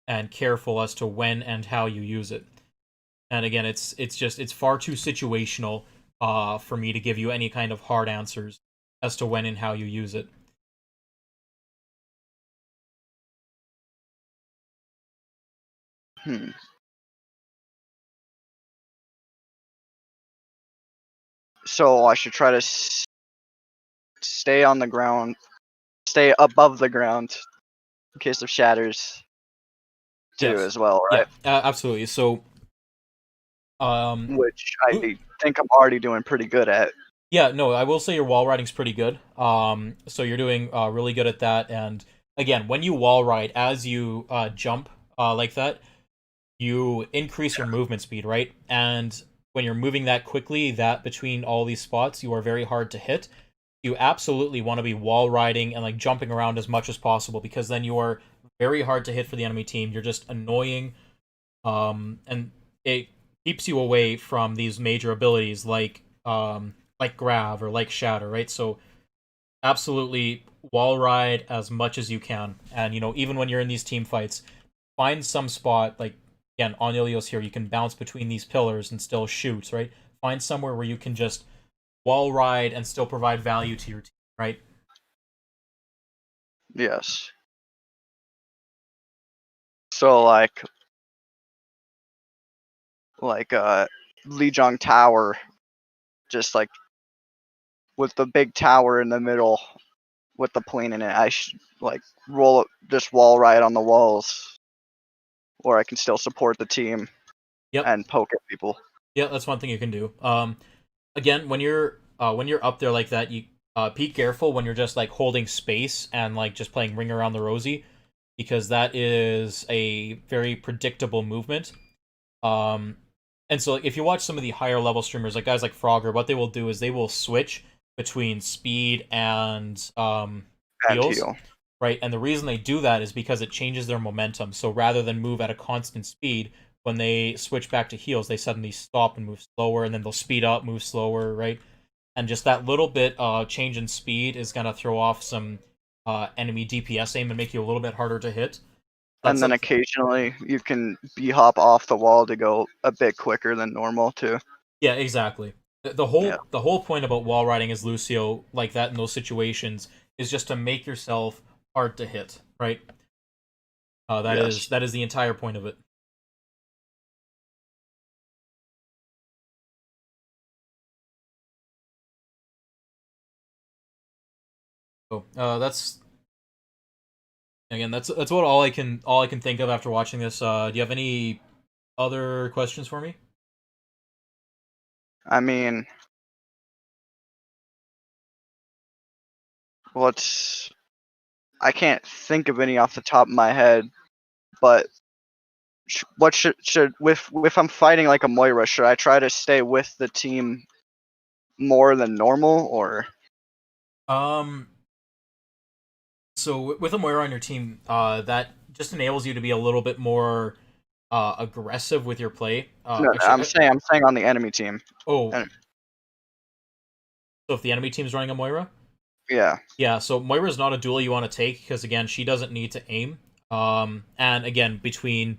and careful as to when and how you use it. And again, it's far too situational for me to give you any kind of hard answers as to when and how you use it. So I should try to stay on the ground, stay above the ground in case of shatters too, Yes. as well, right? Yeah, absolutely. So, which I think I'm already doing pretty good at. Yeah, no, I will say your wall riding's pretty good. So you're doing really good at that. And again, when you wall ride, as you jump like that, you increase your movement speed, right? And when you're moving that quickly, that between all these spots, you are very hard to hit. You absolutely want to be wall riding and like jumping around as much as possible because then you are very hard to hit for the enemy team. You're just annoying, and it keeps you away from these major abilities like Grav or like Shatter, right? So absolutely wall ride as much as you can, and even when you're in these team fights, find some spot like again on Ilios here. You can bounce between these pillars and still shoot, right? Find somewhere where you can just wall ride and still provide value to your team, right? Yes. So like Lijiang Tower, just like with the big tower in the middle with the plane in it, I should like roll just wall ride on the walls, or I can still support the team. Yep. And poke at people. Yeah, that's one thing you can do. Again, when you're up there like that, you be careful when you're just like holding space and like just playing Ring Around the Rosie, because that is a very predictable movement. And so if you watch some of the higher level streamers, like guys like Frogger, what they will do is they will switch between speed and heals, right? And the reason they do that is because it changes their momentum. So rather than move at a constant speed, when they switch back to heals, they suddenly stop and move slower, and then they'll speed up, move slower, right? And just that little bit change in speed is going to throw off some enemy DPS aim and make you a little bit harder to hit. And then occasionally you can B-hop off the wall to go a bit quicker than normal, too. Yeah, exactly. The whole point about wall riding as Lucio like that in those situations is just to make yourself hard to hit, right? Yes. That is the entire point of it. So that's again that's what all I can think of after watching this. Do you have any other questions for me? I mean, what's I can't think of any off the top of my head, but what should with if I'm fighting like a Moira, should I try to stay with the team more than normal, or Um, so with a Moira on your team, that just enables you to be a little bit more aggressive with your play. no? Actually, I'm saying on the enemy team. oh, And, so if the enemy team's running a Moira, yeah, yeah. So Moira is not a duel you want to take because again, she doesn't need to aim. And again, between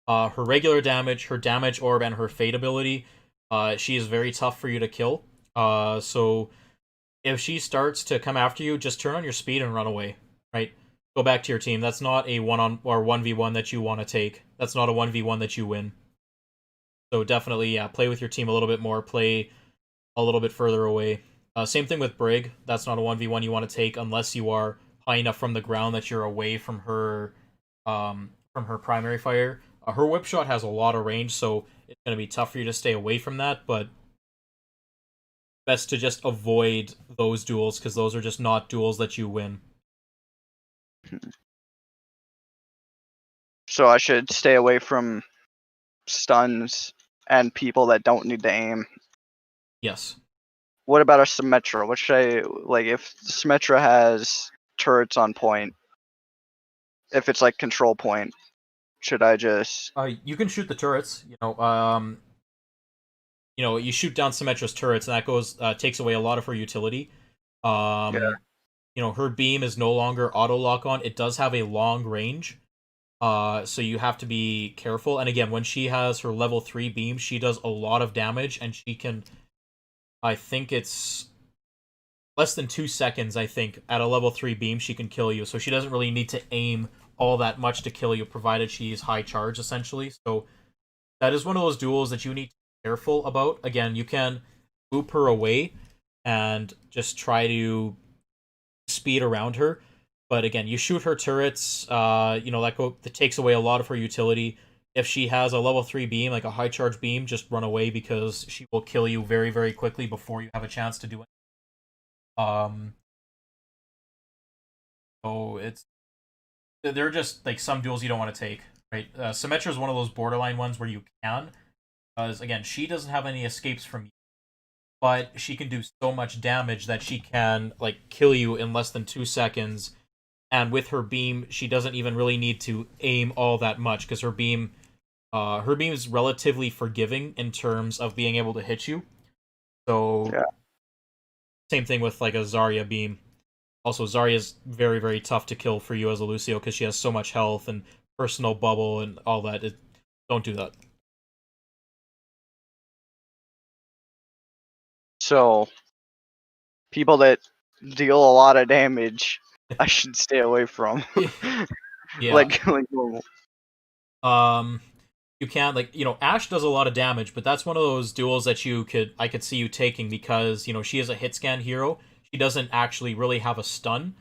her regular damage, her damage orb, and her fate ability, she is very tough for you to kill. So if she starts to come after you, just turn on your speed and run away. Right, go back to your team. That's not a 1v1 that you want to take. That's not a 1v1 that you win. So definitely, yeah, play with your team a little bit more. Play a little bit further away. Same thing with Brig. That's not a 1v1 you want to take unless you are high enough from the ground that you're away from her primary fire. Her whip shot has a lot of range, so it's going to be tough for you to stay away from that, but best to just avoid those duels because those are just not duels that you win. so I should stay away from stuns and people that don't need to aim. Yes. What about a Symmetra? What should I like if Symmetra has turrets on point? If it's like control point, should I just You can shoot the turrets. You shoot down Symmetra's turrets, and that goes takes away a lot of her utility. Yeah. Her beam is no longer auto lock on. It does have a long range, so you have to be careful. And again, when she has her level 3 beam, she does a lot of damage, and she can. I think it's less than 2 seconds. I think at a level 3 beam, she can kill you. So she doesn't really need to aim all that much to kill you, provided she's high charge, essentially. So that is one of those duels that you need to be careful about. Again, you can boop her away and just try to speed around her. But again, you shoot her turrets, that takes away a lot of her utility. If she has a level 3 beam, like a high charge beam, just run away because she will kill you very, very quickly before you have a chance to do it. So they're just like some duels you don't want to take, right? Symmetra is one of those borderline ones where you can, because again, she doesn't have any escapes from you, but she can do so much damage that she can like kill you in less than 2 seconds. And with her beam, she doesn't even really need to aim all that much because her beam is relatively forgiving in terms of being able to hit you. So Yeah. same thing with like a Zarya beam. Also, Zarya is very, very tough to kill for you as a Lucio because she has so much health and personal bubble and all that. Don't do that. So people that deal a lot of damage, I should stay away from. Yeah. like normal. You can Ashe does a lot of damage, but that's one of those duels that I could see you taking because she is a hit scan hero. She doesn't actually really have a stun.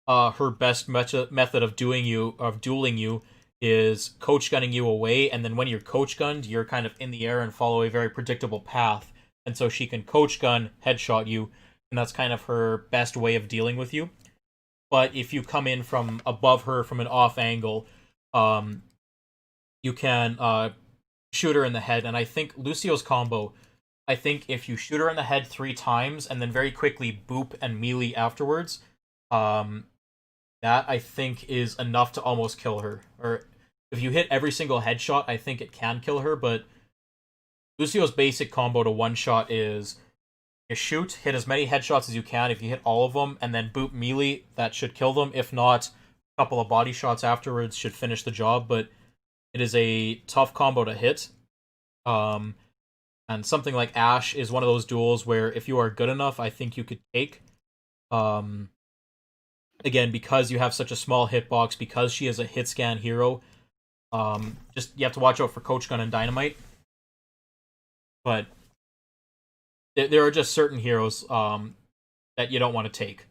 Her best method of dueling you is coach gunning you away, and then when you're coach gunned, you're kind of in the air and follow a very predictable path, and so she can coach gun, headshot you, and that's kind of her best way of dealing with you. But if you come in from above her from an off angle, you can shoot her in the head, and I think Lucio's combo. I think if you shoot her in the head 3 times and then very quickly boop and melee afterwards, that I think is enough to almost kill her. Or if you hit every single headshot, I think it can kill her, but Lucio's basic combo to one shot is you shoot, hit as many headshots as you can. If you hit all of them and then boop melee, that should kill them. If not, a couple of body shots afterwards should finish the job, but it is a tough combo to hit. And And something like Ashe is one of those duels where if you are good enough, I think you could take. Again, because you have such a small hitbox, because she is a hit scan hero, just you have to watch out for Coach Gun and Dynamite. But there are just certain heroes that you don't want to take.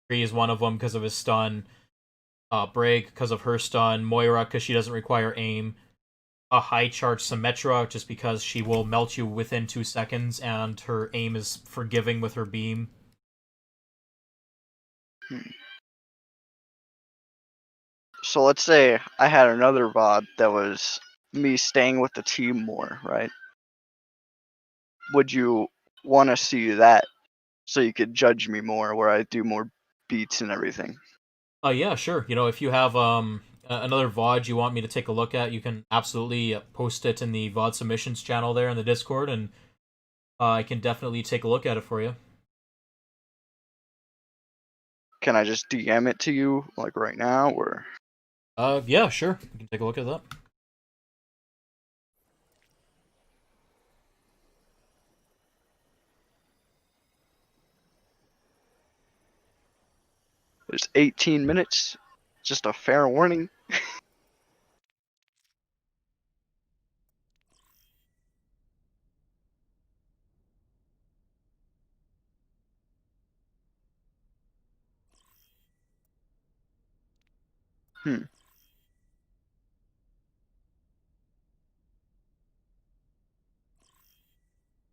Bree is one of them because of his stun. Brig because of her stun. Moira because she doesn't require aim. A high charge Symmetra just because she will melt you within 2 seconds and her aim is forgiving with her beam. So let's say I had another VOD that was me staying with the team more, right? Would you want to see that so you could judge me more, where I do more beats and everything? Yeah, sure. You know, if you have another VOD you want me to take a look at, you can absolutely post it in the VOD submissions channel there in the Discord, and I can definitely take a look at it for you. Can I just DM it to you like right now, or? Yeah, sure. You can take a look at that. There's 18 minutes. Just a fair warning.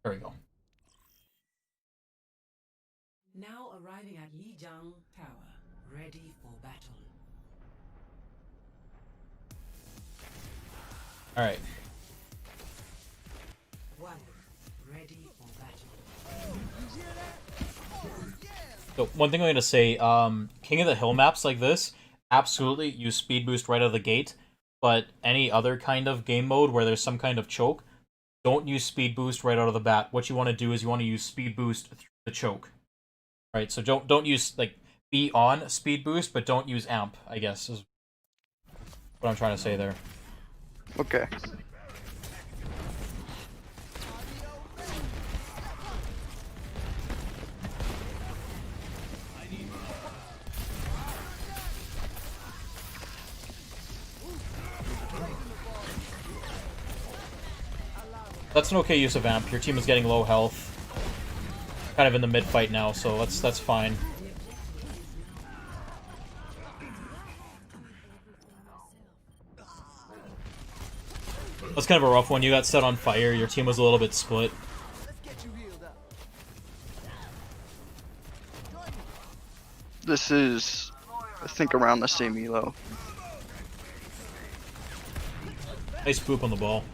There we go. Now arriving at Lijiang Tower, ready for battle. Alright. 1. Ready for battle. So one thing I'm going to say, King of the Hill maps like this, absolutely use speed boost right out of the gate, but any other kind of game mode where there's some kind of choke, don't use speed boost right out of the bat. What you want to do is you want to use speed boost through the choke. Right, so don't use, like, be on speed boost, but don't use amp, I guess, is what I'm trying to say there. Okay. That's an okay use of amp. Your team is getting low health. Kind of in the mid fight now, so that's fine. That's kind of a rough one. You got set on fire. Your team was a little bit split. Let's get you healed up. This is, I think, around the same elo. Nice boop on the ball.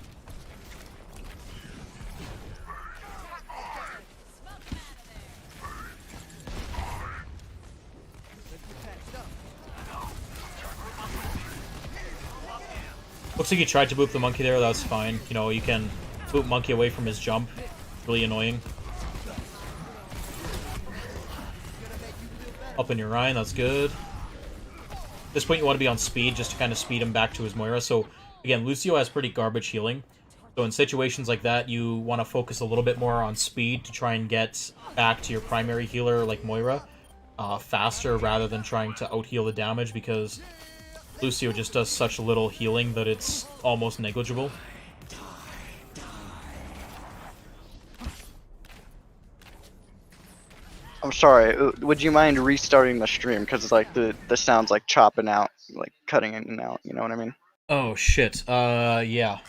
Looks like he tried to boop the monkey there. That's fine. You know, you can boop monkey away from his jump. Really annoying. Up in your Ryan, that's good. At this point, you want to be on speed just to kind of speed him back to his Moira. So, again, Lucio has pretty garbage healing. So in situations like that, you want to focus a little bit more on speed to try and get back to your primary healer like Moira faster rather than trying to out-heal the damage, because Lucio just does such little healing that it's almost negligible. I'm sorry, would you mind restarting the stream? Because like the sound's like chopping out, like cutting in and out, you know what I mean? Oh, shit. Yeah.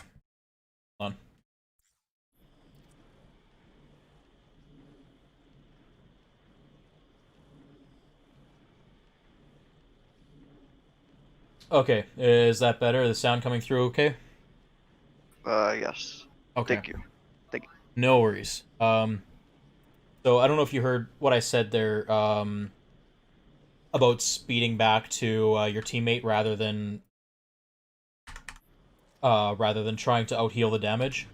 Hold on. Okay, is that better? The sound coming through okay? Yes. Okay. Thank you. No worries. So I don't know if you heard what I said there, about speeding back to your teammate rather than trying to out-heal the damage.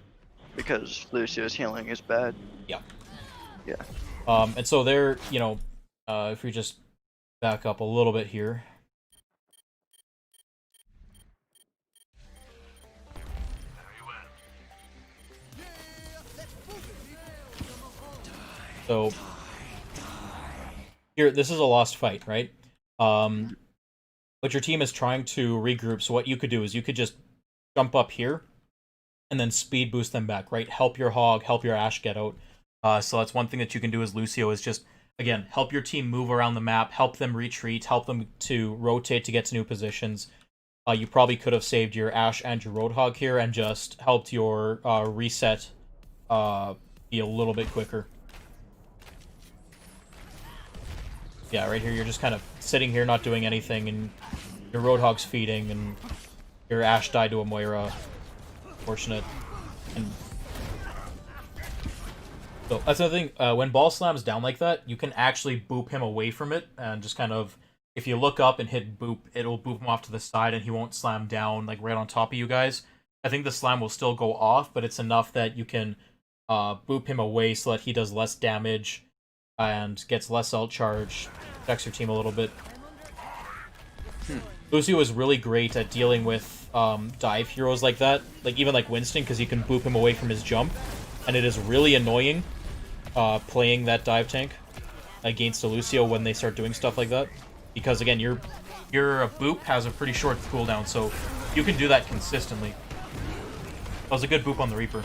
Because Lucio's healing is bad. Yeah. Yeah. And so there, you know, if we just back up a little bit here. So here, this is a lost fight, right? But your team is trying to regroup. So what you could do is you could just jump up here and then speed boost them back, right? Help your Hog, help your Ashe get out. So that's one thing that you can do as Lucio is just, again, help your team move around the map, help them retreat, help them to rotate to get to new positions. You probably could have saved your Ashe and your Roadhog here and just helped your reset be a little bit quicker. Yeah, right here you're just kind of sitting here not doing anything, and your Roadhog's feeding, and your Ashe died to a Moira. Fortunate. And so that's another thing. When ball slams down like that, you can actually boop him away from it, and just kind of, if you look up and hit boop, it'll boop him off to the side, and he won't slam down like right on top of you guys. I think the slam will still go off, but it's enough that you can boop him away so that he does less damage and gets less ult charge, protects your team a little bit. Lucio is really great at dealing with dive heroes like that, like even like Winston, because you can boop him away from his jump, and it is really annoying playing that dive tank against a Lucio when they start doing stuff like that, because again, your boop has a pretty short cooldown, so you can do that consistently. That was a good boop on the Reaper.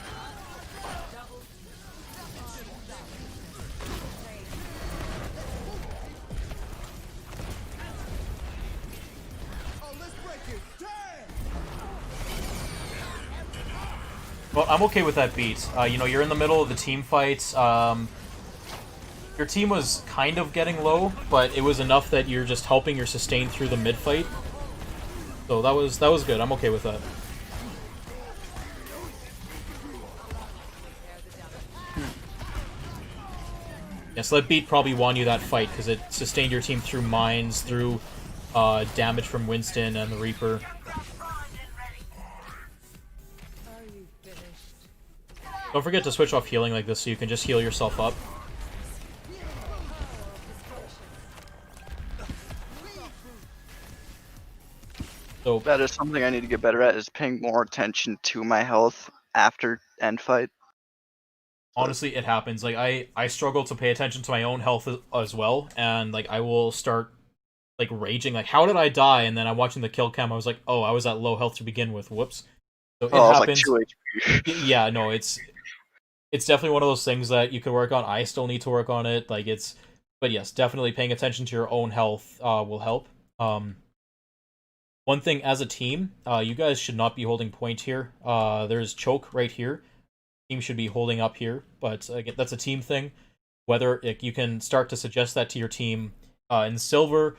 Well, I'm okay with that beat. You know, you're in the middle of the team fight. Your team was kind of getting low, but it was enough that you're just helping your sustain through the mid fight. So that was good. I'm okay with that. Yeah, so that beat probably won you that fight because it sustained your team through mines, through damage from Winston and the Reaper. Don't forget to switch off healing like this so you can just heal yourself up. So That is something I need to get better at, is paying more attention to my health after end fight. honestly, it happens. Like I struggle to pay attention to my own health as well, and like I will start like raging, like how did I die? And then I'm watching the kill cam, I was like, oh, I was at low health to begin with. Whoops. So it happens. I was like 2 HP. Yeah, no, it's definitely one of those things that you could work on. I still need to work on it. Like but yes, definitely paying attention to your own health will help. One thing as a team, you guys should not be holding point here. There's choke right here. Team should be holding up here, but again, that's a team thing. Whether you can start to suggest that to your team. In silver,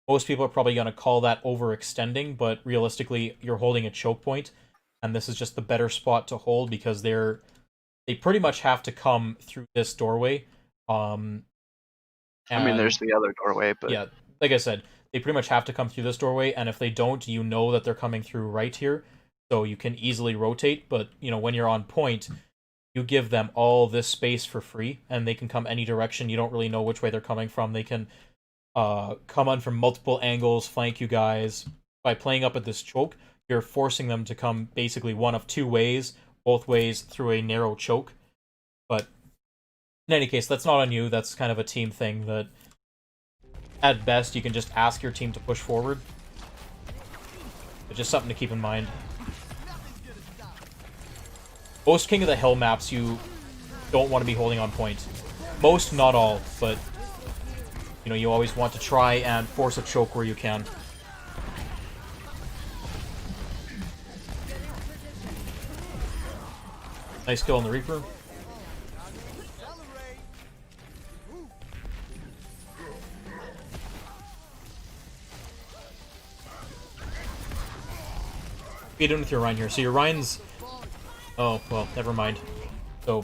most people are probably going to call that overextending, but realistically, you're holding a choke point, and this is just the better spot to hold because they pretty much have to come through this doorway. I mean, there's the other doorway, but yeah, like I said, they pretty much have to come through this doorway, and if they don't, you know that they're coming through right here, so you can easily rotate. But you know, when you're on point, you give them all this space for free, and they can come any direction. You don't really know which way they're coming from. They can come on from multiple angles, flank you guys. By playing up at this choke, you're forcing them to come basically one of two ways, both ways through a narrow choke. But in any case, that's not on you. That's kind of a team thing that, at best, you can just ask your team to push forward. But just something to keep in mind. Most King of the Hill maps, you don't want to be holding on point. Most, not all, but you know, you always want to try and force a choke where you can. Nice kill on the Reaper. Feed in with your Rhine here. So your Rhine's... Oh, well, never mind. So...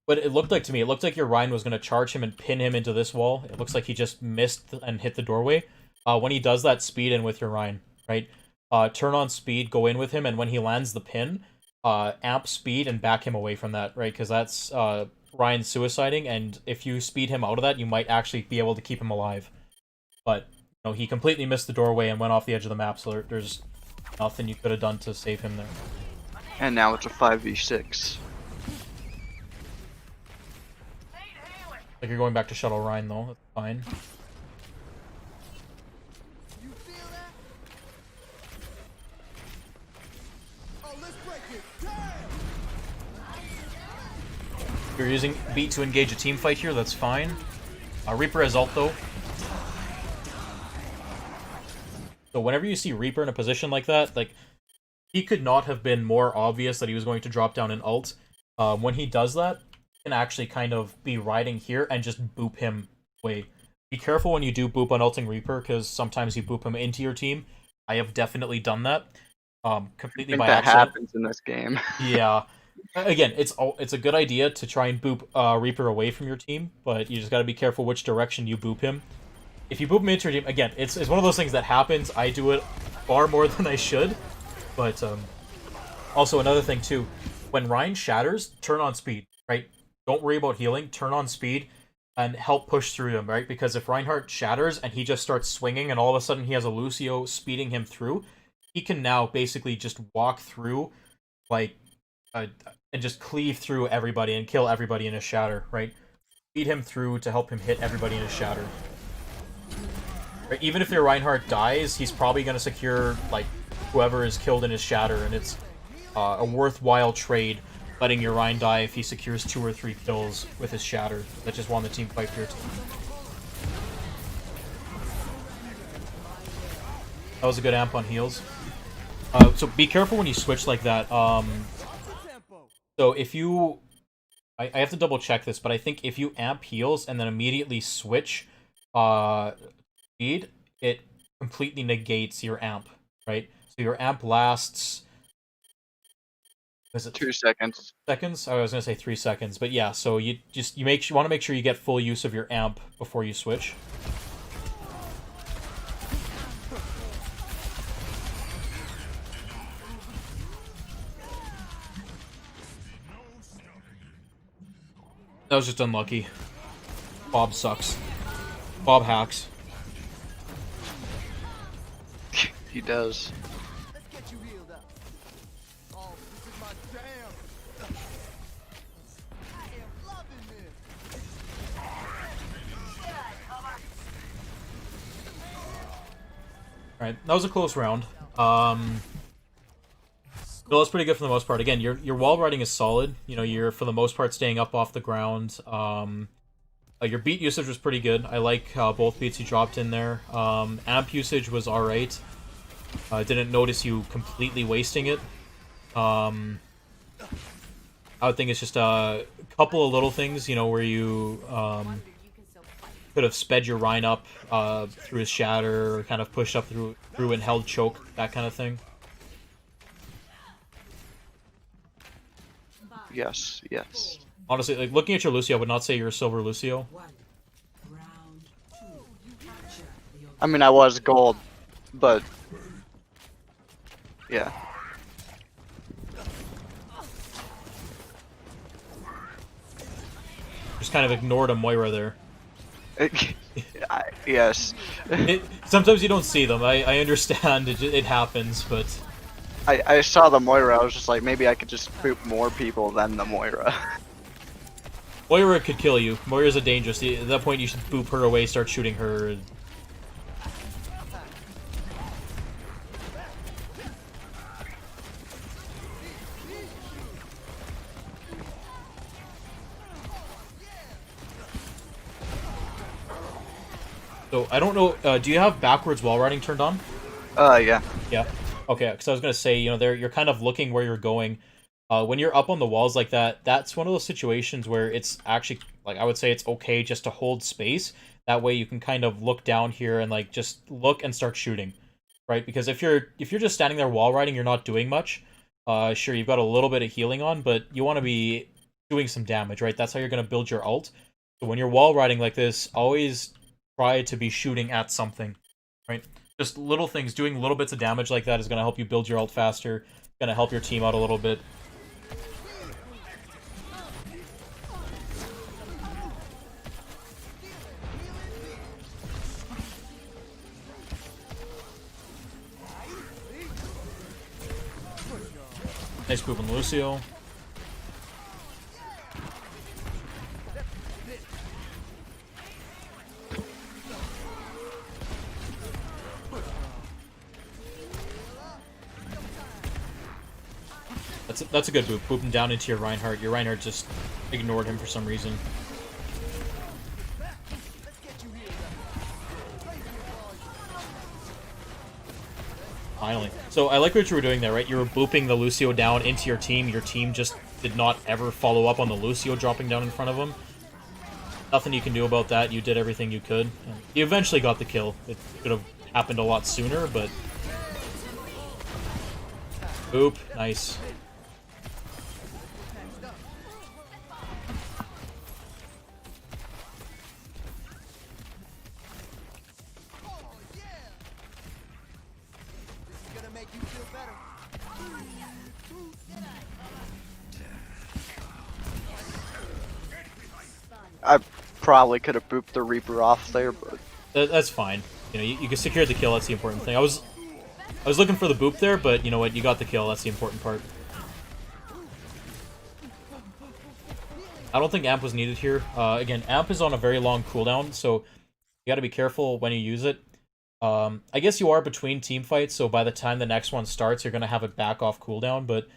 But it looked like to me, it looked like your Rhine was going to charge him and pin him into this wall. It looks like he just missed and hit the doorway. When he does that, speed in with your Rhine, right? Turn on speed, go in with him, and when he lands the pin, amp speed and back him away from that, right? Because that's Ryan suiciding, and if you speed him out of that, you might actually be able to keep him alive. But you know, he completely missed the doorway and went off the edge of the map, so there's nothing you could have done to save him there. and now it's a 5v6. Like you're going back to Shuttle Rhine though. That's fine. You feel that? Oh, let's break it. Damn! You're using beat to engage a team fight here. That's fine. Reaper has ult though. So whenever you see Reaper in a position like that, like he could not have been more obvious that he was going to drop down an ult. When he does that, you can actually kind of be riding here and just boop him away. Be careful when you do boop on ulting Reaper, because sometimes you boop him into your team. I have definitely done that. Completely I think by that accident. happens in this game. Yeah. Again, it's a good idea to try and boop Reaper away from your team, but you just gotta be careful which direction you boop him. If you boop him into your team, again, it's one of those things that happens. I do it far more than I should. But also another thing too, when Rhine shatters, turn on speed, right? Don't worry about healing, turn on speed and help push through him, right? Because if Reinhardt shatters and he just starts swinging and all of a sudden he has a Lucio speeding him through, he can now basically just walk through, like, and just cleave through everybody and kill everybody in a shatter, right? Speed him through to help him hit everybody in a shatter. Right? Even if your Reinhardt dies, he's probably going to secure, like, whoever is killed in his shatter, and it's a worthwhile trade letting your Rhine die if he secures 2 or 3 kills with his shatter that just won the team fight for your team. That was a good amp on heals. So be careful when you switch like that. So if you... I have to double check this, but I think if you amp heals and then immediately switch speed, it completely negates your amp, right? So your amp lasts... Is it 2 seconds. seconds? I was gonna say 3 seconds, but yeah. So you want to make sure you get full use of your amp before you switch. That was just unlucky. Bob sucks. Bob hacks. He does. Let's get you healed up. Oh, this is my jam. I am loving this. Alright, that was a close round. No, that's pretty good for the most part. Again, your wall riding is solid. You know, you're for the most part staying up off the ground. Your beat usage was pretty good. I like both beats you dropped in there. Amp usage was alright. I didn't notice you completely wasting it. I would think it's just a couple of little things, you know, where you could have sped your Rhine up through his shatter, or kind of pushed up through and held choke, that kind of thing. Yes, yes. Honestly, like looking at your Lucio, I would not say you're a silver Lucio. Round 2. Capture the I mean, I was gold, but yeah. Just kind of ignored a Moira there. Yes. Sometimes you don't see them. I understand. It happens, but I saw the Moira, I was just like, maybe I could just boop more people than the Moira. Moira could kill you. Moira's a dangerous. At that point, you should boop her away, start shooting her. So, I don't know, do you have backwards wall riding turned on? Yeah. Yeah. Okay, because I was going to say, you know, you're kind of looking where you're going. When you're up on the walls like that, that's one of those situations where it's actually, like, I would say it's okay just to hold space. That way you can kind of look down here and, like, just look and start shooting, right? Because if you're just standing there wall riding, you're not doing much. Sure, you've got a little bit of healing on, but you want to be doing some damage, right? That's how you're going to build your ult. So when you're wall riding like this, always try to be shooting at something, right? Just little things, doing little bits of damage like that is going to help you build your ult faster, going to help your team out a little bit. Nice move on Lucio. that's a good boop. Boop him down into your Reinhardt. Your Reinhardt just ignored him for some reason. Finally. So I like what you were doing there, right? You were booping the Lucio down into your team. Your team just did not ever follow up on the Lucio dropping down in front of him. Nothing you can do about that. You did everything you could. You eventually got the kill. It could have happened a lot sooner, but... Boop. Nice. I probably could have booped the Reaper off there, but That's fine. You know, you can secure the kill. That's the important thing. I was looking for the boop there, but you know what? You got the kill. That's the important part. I don't think amp was needed here. Again, amp is on a very long cooldown, so you got to be careful when you use it. I guess you are between team fights, so by the time the next one starts, you're gonna have it back off cooldown. But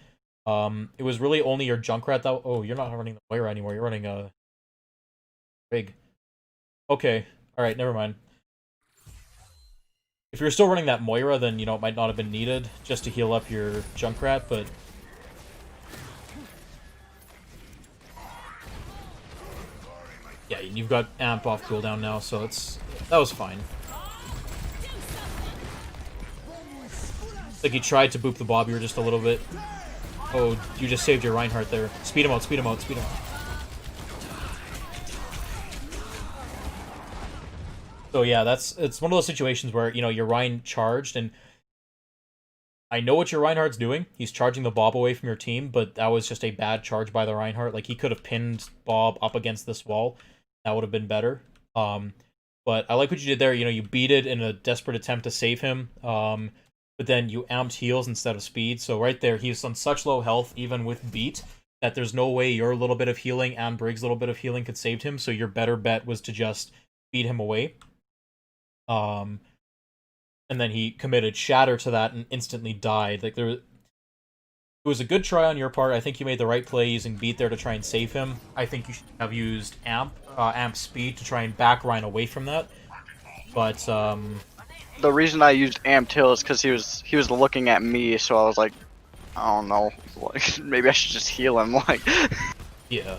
it was really only your Junkrat that. Oh, you're not running the Moira anymore. You're running a Rig. Okay. All right. Never mind. If you're still running that Moira, then you know it might not have been needed just to heal up your Junkrat, but. Yeah, you've got amp off cooldown now, so that was fine. Like you tried to boop the Bobby just a little bit. Oh, you just saved your Reinhardt there. Speed him out, speed him out, speed him out. So yeah, it's one of those situations where, you know, your Rein charged, and I know what your Reinhardt's doing. He's charging the Bob away from your team, but that was just a bad charge by the Reinhardt. Like, he could have pinned Bob up against this wall. That would have been better. But I like what you did there. You know, you beat it in a desperate attempt to save him. But then you amped heals instead of speed. So right there, he's on such low health, even with beat, that there's no way your little bit of healing and Briggs' little bit of healing could save him. So your better bet was to just beat him away. And then he committed Shatter to that and instantly died. Like, it was a good try on your part. I think you made the right play using Beat there to try and save him. I think you should have used Amp Speed to try and back Ryan away from that. But, the reason I used Amp Till is because he was looking at me, so I was like, I don't know, like, maybe I should just heal him, like. Yeah.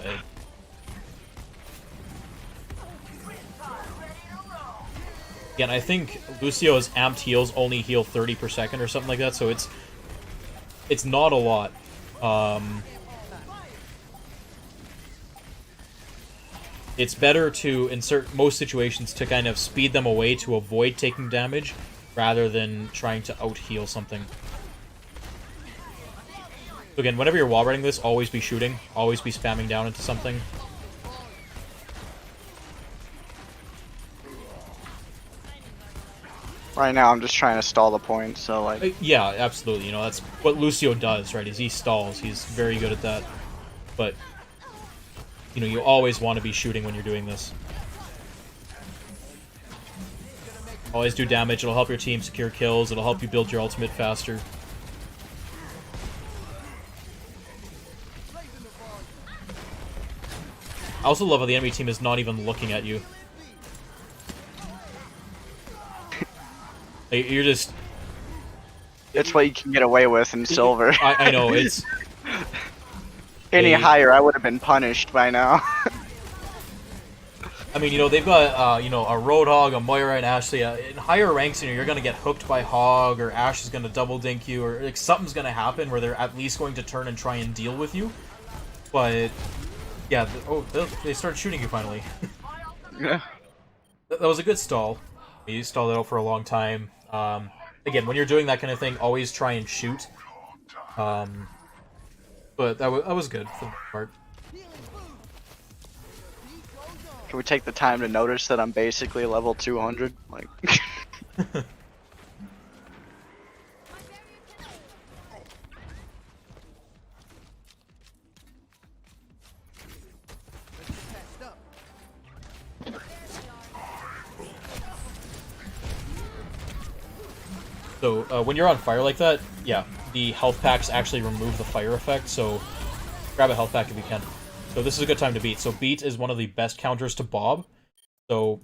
Again, I think Lucio's amped heals only heal 30 per second or something like that, so it's not a lot. It's better to insert most situations to kind of speed them away to avoid taking damage, rather than trying to out-heal something. So again, whenever you're wall riding this, always be shooting, always be spamming down into something. Right now, I'm just trying to stall the point, so, like... Yeah, absolutely. You know, that's what Lucio does, right? Is he stalls. He's very good at that. But, you know, you always want to be shooting when you're doing this. Always do damage. It'll help your team secure kills. It'll help you build your ultimate faster. I also love how the enemy team is not even looking at you. You're just... It's what you can get away with in Silver. I know, it's... Any higher, I would have been punished by now. I mean, you know, they've got, you know, a Roadhog, a Moira, and Ashley. In higher ranks, you know, you're going to get hooked by Hog, or Ash is going to double dink you, or like, something's going to happen where they're at least going to turn and try and deal with you. But, yeah, they started shooting you finally. Yeah. That was a good stall. You stalled it out for a long time. Again, when you're doing that kind of thing, always try and shoot. But that was good for the most part. Can we take the time to notice that I'm basically level 200? Like... So, when you're on fire like that, yeah, the health packs actually remove the fire effect, so grab a health pack if you can. So this is a good time to beat. So beat is one of the best counters to Bob. So,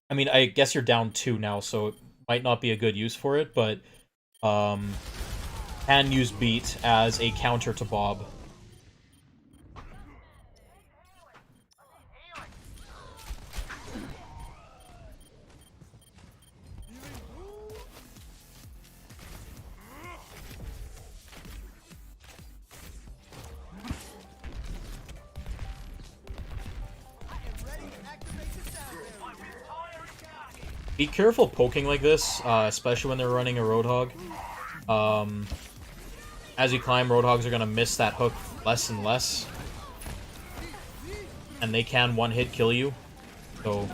I mean, I guess you're down 2 now, so it might not be a good use for it, but can use beat as a counter to Bob. Be careful poking like this, especially when they're running a Roadhog. As you climb, Roadhogs are going to miss that hook less and less. And they can one-hit kill you. So,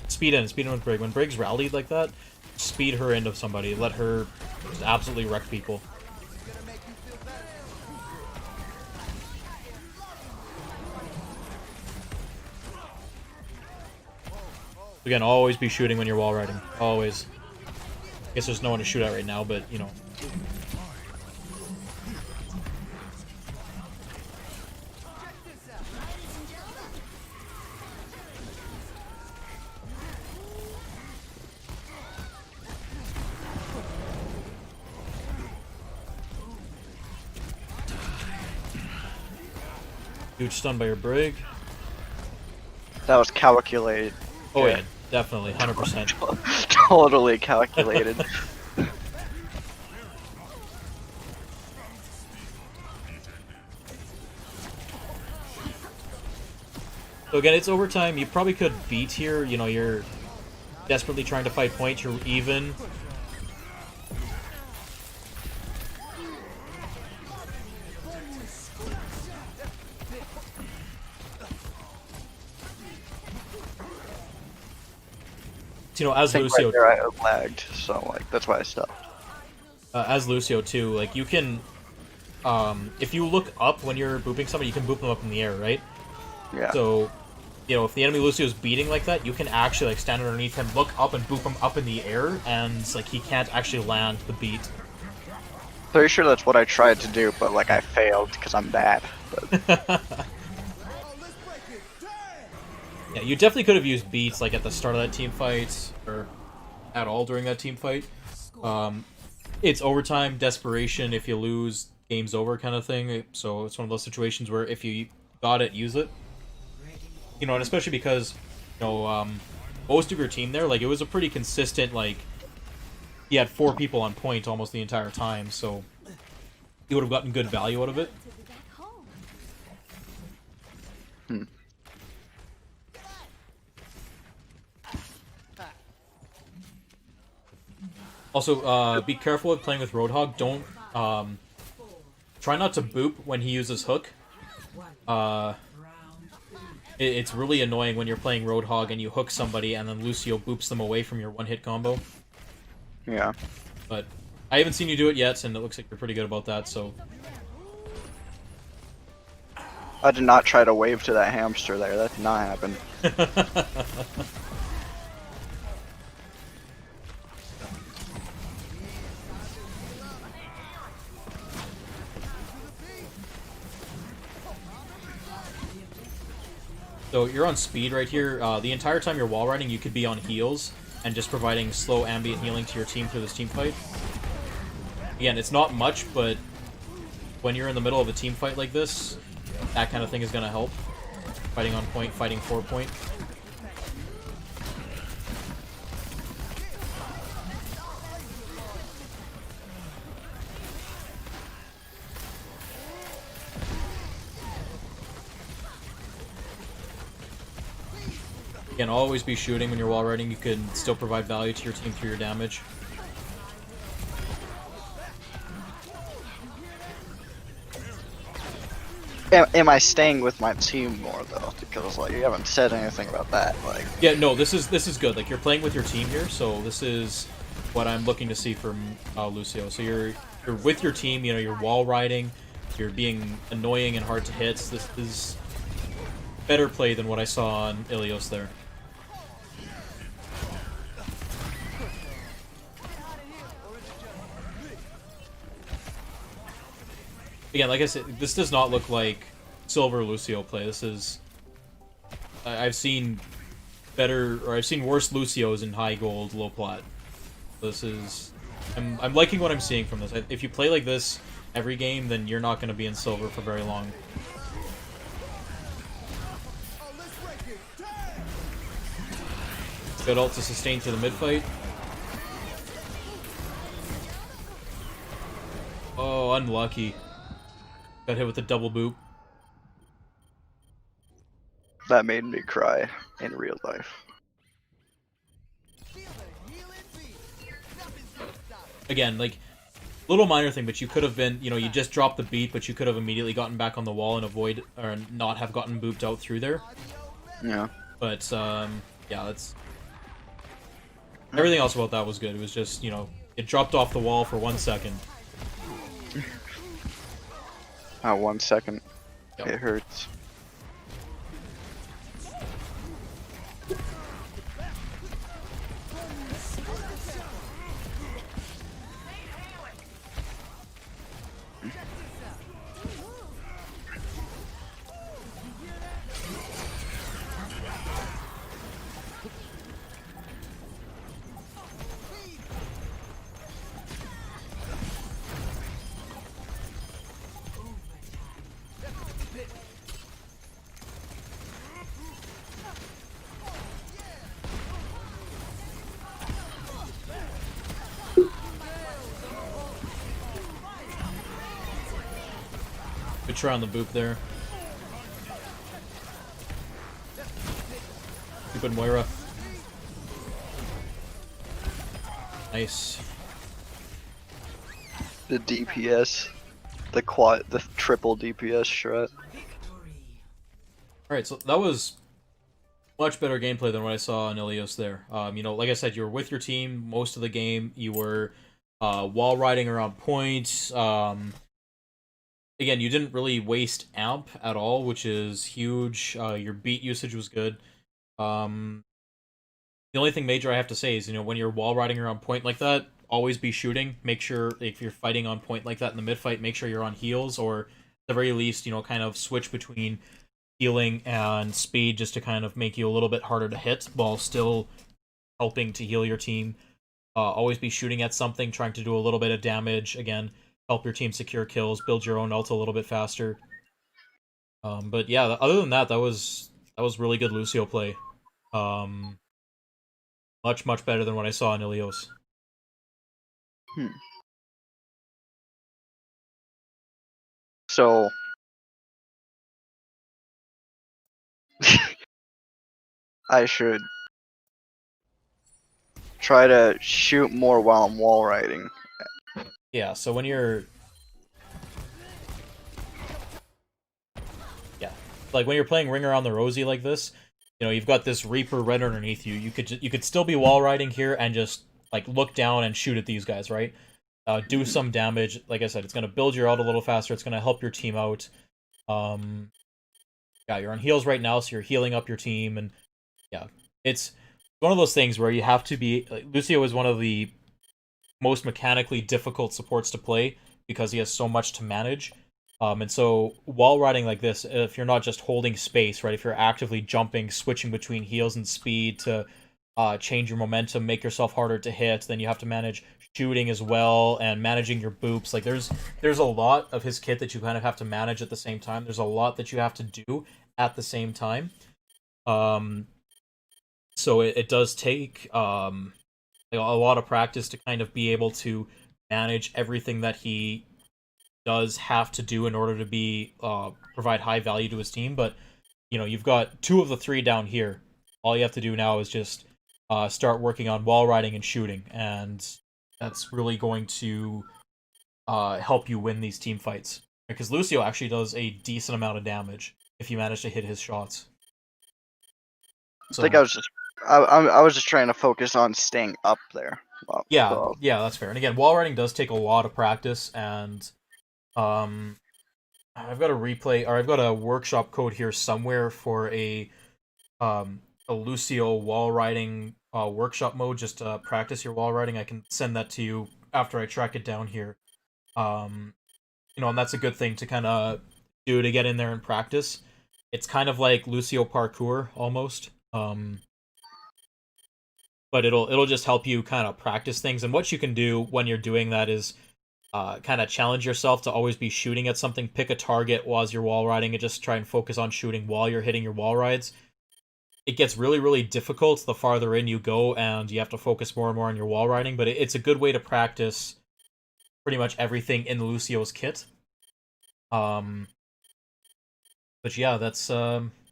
speed in with Brig. When Brig's rallied like that, speed her into somebody. Let her just absolutely wreck people. Again, always be shooting when you're wall riding. Always. I guess there's no one to shoot at right now, but, you know. Huge stun by your Brig. That was calculated. Oh yeah, definitely, 100%. Totally calculated. So again, it's overtime. You probably could beat here. You know, you're desperately trying to fight point. You're even. You know, as Lucio, right there I lagged, so like that's why I stopped. As Lucio too, like you can, if you look up when you're booping somebody, you can boop them up in the air, right? Yeah. So, you know, if the enemy Lucio is beating like that, you can actually like stand underneath him, look up, and boop him up in the air, and like he can't actually land the beat. Pretty sure that's what I tried to do, but like I failed because I'm bad. Yeah, you definitely could have used beats like at the start of that team fight, or at all during that team fight. It's overtime, desperation. If you lose, game's over, kind of thing. So it's one of those situations where if you got it, use it. You know, and especially because, you know, most of your team there, like it was a pretty consistent, like you had 4 people on point almost the entire time, so you would have gotten good value out of it. Also, be careful with playing with Roadhog. Don't, try not to boop when he uses hook. It's really annoying when you're playing Roadhog and you hook somebody and then Lucio boops them away from your one-hit combo. Yeah. But I haven't seen you do it yet, and it looks like you're pretty good about that, so... I did not try to wave to that hamster there. That did not happen. So you're on speed right here. The entire time you're wall riding, you could be on heals and just providing slow ambient healing to your team through this team fight. Again, it's not much, but when you're in the middle of a team fight like this, that kind of thing is going to help. Fighting on point, fighting for point. Again, always be shooting when you're wall riding. You can still provide value to your team through your damage. Am I staying with my team more though? Because like you haven't said anything about that. Like. Yeah, no, this is good. Like you're playing with your team here, so this is what I'm looking to see from Lucio. So you're with your team. You know, you're wall riding. You're being annoying and hard to hit. This is better play than what I saw on Ilios there. Again, like I said, this does not look like Silver Lucio play. This is... I've seen better, or I've seen worse Lucios in high gold, low plat. This is... I'm liking what I'm seeing from this. If you play like this every game, then you're not going to be in Silver for very long. Good ult to sustain through the mid fight. Oh, unlucky. Got hit with a double boop. That made me cry in real life. Again, like, little minor thing, but you could have been, you know, you just dropped the beat, but you could have immediately gotten back on the wall and avoid, or not have gotten booped out through there. Yeah. But, yeah, that's... Everything else about that was good. It was just, you know, it dropped off the wall for 1 second. 1 second. Yep. It hurts. Good try on the boop there. Stupid Moira. Nice. The DPS. The triple DPS shot. Alright, so that was much better gameplay than what I saw on Ilios there. You know, like I said, you were with your team most of the game. You were wall riding around point. Again, you didn't really waste amp at all, which is huge. Your beat usage was good. The only thing major I have to say is, you know, when you're wall riding around point like that, always be shooting. Make sure, if you're fighting on point like that in the mid fight, make sure you're on heals, or at the very least, you know, kind of switch between healing and speed just to kind of make you a little bit harder to hit while still helping to heal your team. Always be shooting at something, trying to do a little bit of damage. Again, help your team secure kills, build your own ult a little bit faster. But yeah, other than that, that was really good Lucio play. Much better than what I saw in Ilios. So I should try to shoot more while I'm wall riding. Yeah, so when you're... Yeah, like when you're playing Ring Around the Rosie like this, you know, you've got this Reaper red underneath you. You could still be wall riding here and just, like, look down and shoot at these guys, right? Do some damage. Like I said, it's going to build your ult a little faster. It's going to help your team out. Yeah, you're on heals right now, so you're healing up your team, and yeah, it's one of those things where you have to be... Like, Lucio is one of the most mechanically difficult supports to play because he has so much to manage. And so wall riding like this, if you're not just holding space, right, if you're actively jumping, switching between heals and speed to change your momentum, make yourself harder to hit, then you have to manage shooting as well and managing your boops. Like there's a lot of his kit that you kind of have to manage at the same time. There's a lot that you have to do at the same time. So it does take a lot of practice to kind of be able to manage everything that he does have to do in order to be provide high value to his team. But you know, you've got 2 of the 3 down here. All you have to do now is just start working on wall riding and shooting, and that's really going to help you win these team fights. Because Lucio actually does a decent amount of damage if you manage to hit his shots. So, I think I was just trying to focus on staying up there. yeah, that's fair. And again, wall riding does take a lot of practice, and I've got a replay, or I've got a workshop code here somewhere for a Lucio wall riding workshop mode, just to practice your wall riding. I can send that to you after I track it down here. and that's a good thing to kind of do to get in there and practice. It's kind of like Lucio parkour almost. But it'll just help you kind of practice things. And what you can do when you're doing that is kind of challenge yourself to always be shooting at something. Pick a target while you're wall riding and just try and focus on shooting while you're hitting your wall rides. It gets really, really difficult the farther in you go, and you have to focus more and more on your wall riding. But it's a good way to practice pretty much everything in Lucio's kit. But yeah, that's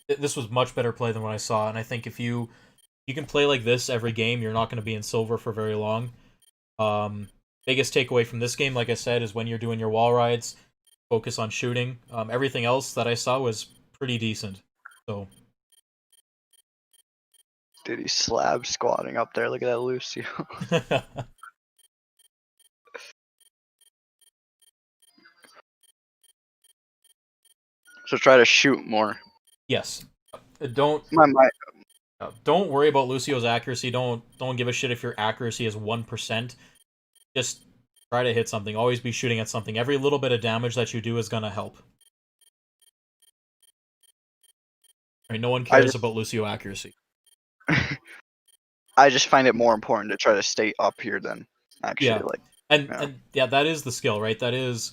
this was much better play than what I saw, and I think if you can play like this every game, you're not going to be in silver for very long. Biggest takeaway from this game, like I said, is when you're doing your wall rides, focus on shooting. Everything else that I saw was pretty decent. So, Dude, he's slab squatting up there. Look at that Lucio. So try to shoot more. yes. Don't My worry about Lucio's accuracy. Don't give a shit if your accuracy is 1%. Just try to hit something. Always be shooting at something. Every little bit of damage that you do is gonna help. Right? No one cares about Lucio accuracy. I just find it more important to try to stay up here than actually Yeah. like. And yeah, that is the skill, right? That is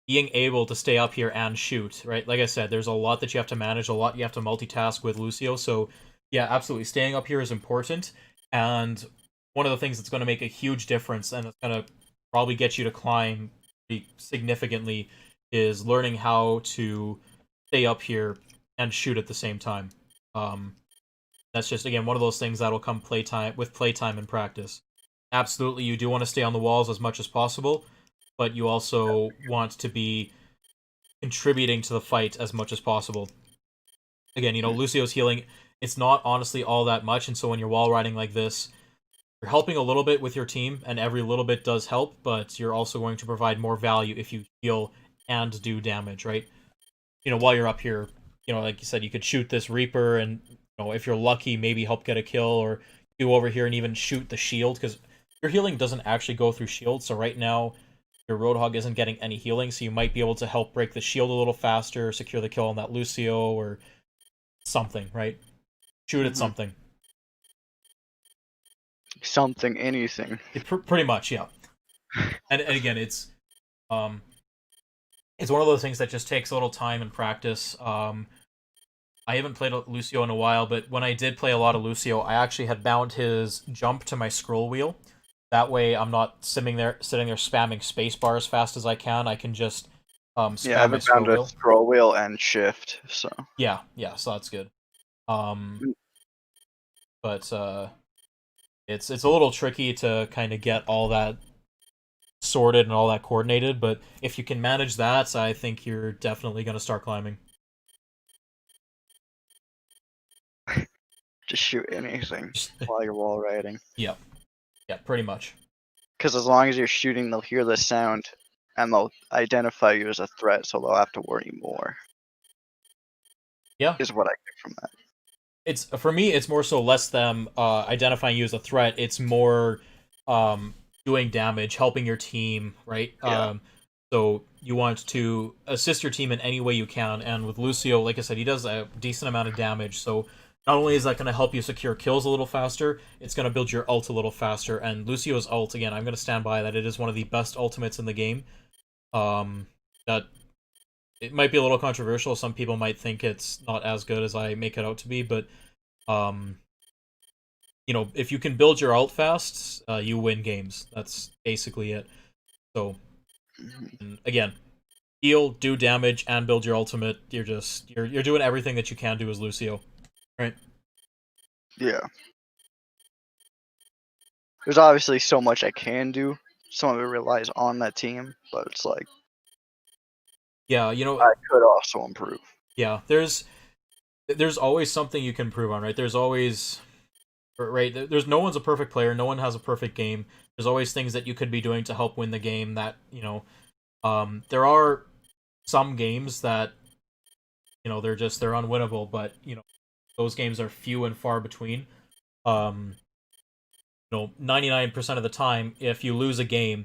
being able to stay up here and shoot, right? Like I said, there's a lot that you have to manage, a lot you have to multitask with Lucio. So yeah, absolutely, staying up here is important. And one of the things that's going to make a huge difference, and it's going to probably get you to climb pretty significantly, is learning how to stay up here and shoot at the same time. That's just, again, one of those things that'll come playtime and practice. Absolutely, you do want to stay on the walls as much as possible, but you also want to be contributing to the fight as much as possible. Again, Lucio's healing, it's not honestly all that much, and so when you're wall riding like this, you're helping a little bit with your team, and every little bit does help, but you're also going to provide more value if you heal and do damage, right? While you're up here, like you said, you could shoot this Reaper, and if you're lucky, maybe help get a kill, or go over here and even shoot the shield, because your healing doesn't actually go through shield, so right now, your Roadhog isn't getting any healing, so you might be able to help break the shield a little faster, secure the kill on that Lucio, or something, right? Shoot at something. Something, anything. Pretty much, yeah. And again, it's one of those things that just takes a little time and practice. I haven't played Lucio in a while, but when I did play a lot of Lucio, I actually had bound his jump to my scroll wheel. That way, I'm not sitting there spamming spacebar as fast as I can. I can just spam I've my been scroll down to wheel. scroll wheel and shift, so. Yeah, so that's good. But it's a little tricky to kind of get all that sorted and all that coordinated, but if you can manage that, I think you're definitely going to start climbing. Just shoot anything while you're wall riding. Yeah, pretty much. Because as long as you're shooting, they'll hear the sound, and they'll identify you as a threat, so they'll have to worry more. Yeah. Is what I get from that. It's, for me, it's more so less them identifying you as a threat. It's more doing damage, helping your team, right? Yeah. So you want to assist your team in any way you can, and with Lucio, like I said, he does a decent amount of damage, so not only is that going to help you secure kills a little faster, it's going to build your ult a little faster, and Lucio's ult, again, I'm going to stand by that it is one of the best ultimates in the game. That it might be a little controversial, some people might think it's not as good as I make it out to be, but if you can build your ult fast, you win games. That's basically it. So, and again, heal, do damage, and build your ultimate. You're doing everything that you can do as Lucio. Right. Yeah. There's obviously so much I can do. Some of it relies on that team, but it's like, yeah, I could also improve. Yeah, there's always something you can improve on, right? There's always, right? There's no one's a perfect player. No one has a perfect game. There's always things that you could be doing to help win the game. That there are some games that they're unwinnable, but those games are few and far between. 99% of the time, if you lose a game,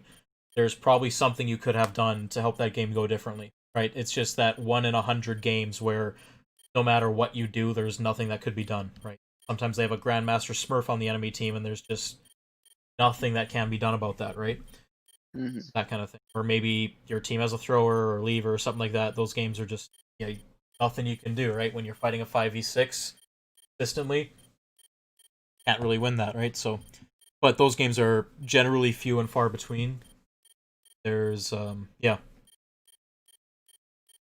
there's probably something you could have done to help that game go differently, right? It's just that 1 in 100 games where no matter what you do, there's nothing that could be done, right? Sometimes they have a Grandmaster Smurf on the enemy team, and there's just nothing that can be done about that, right? Hmm. That kind of thing. Or maybe your team has a thrower or lever or something like that. Those games are just, nothing you can do, right? When you're fighting a 5v6 consistently, can't really win that, right? So, but those games are generally few and far between. There's, yeah.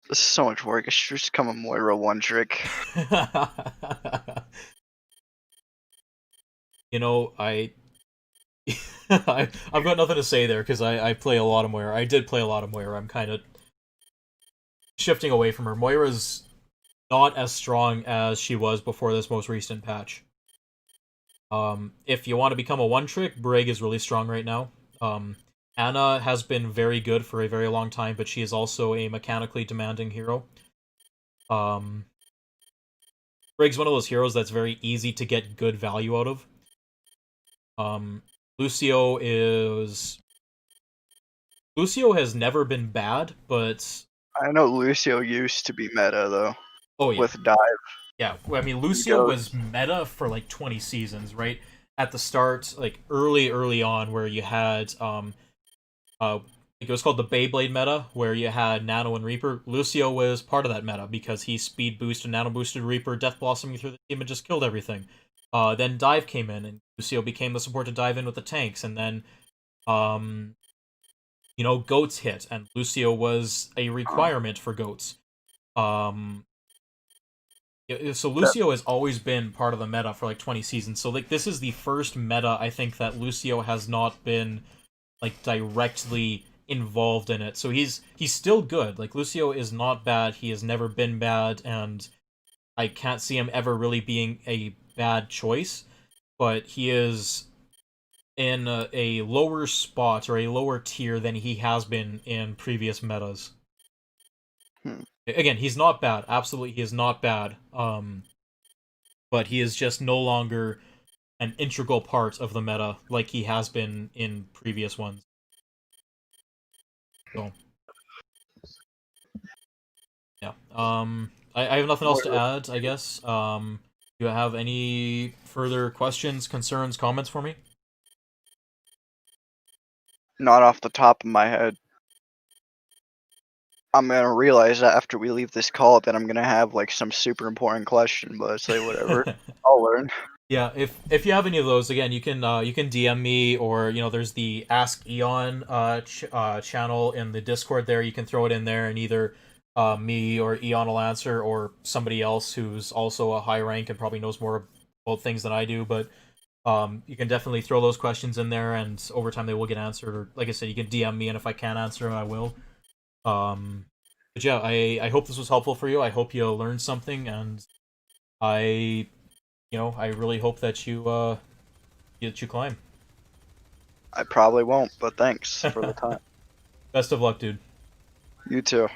This is so much work. I should just become a Moira one trick. I've got nothing to say there because I play a lot of Moira. I did play a lot of Moira. I'm kind of shifting away from her. Moira's not as strong as she was before this most recent patch. If you want to become a one trick, Brig is really strong right now. Anna has been very good for a very long time, but she is also a mechanically demanding hero. Brig's one of those heroes that's very easy to get good value out of. Lucio has never been bad, but I know Lucio used to be meta though. oh yeah, With dive. yeah. I mean, Lucio was meta for like 20 seasons, right? At the start, like early on, where you had it was called the Beyblade meta, where you had Nano and Reaper. Lucio was part of that meta because he speed boosted, Nano boosted Reaper, Death Blossoming through the team, and just killed everything. Then Dive came in, and Lucio became the support to dive in with the tanks, and then, Goats hit, and Lucio was a requirement for Goats. So Lucio has always been part of the meta for like 20 seasons. So like this is the first meta I think that Lucio has not been like directly involved in it. So he's still good. Like Lucio is not bad. He has never been bad, and I can't see him ever really being a bad choice. But he is in a lower spot or a lower tier than he has been in previous metas. Again, he's not bad. Absolutely, he is not bad. But he is just no longer an integral part of the meta like he has been in previous ones. So, yeah. I have nothing else to add, I guess. Do you have any further questions, concerns, comments for me? Not off the top of my head. I'm gonna realize that after we leave this call that I'm gonna have like some super important question, but say whatever. I'll learn. Yeah, if you have any of those, again, you can DM me, or there's the Ask Eon channel in the Discord there. You can throw it in there, and either me or Eon will answer, or somebody else who's also a high rank and probably knows more about things than I do. But you can definitely throw those questions in there, and over time they will get answered. Or like I said, you can DM me, and if I can't answer them, I will. But yeah, I hope this was helpful for you. I hope you learned something, and I really hope that you climb. I probably won't, but thanks for the time. Best of luck, dude. You too.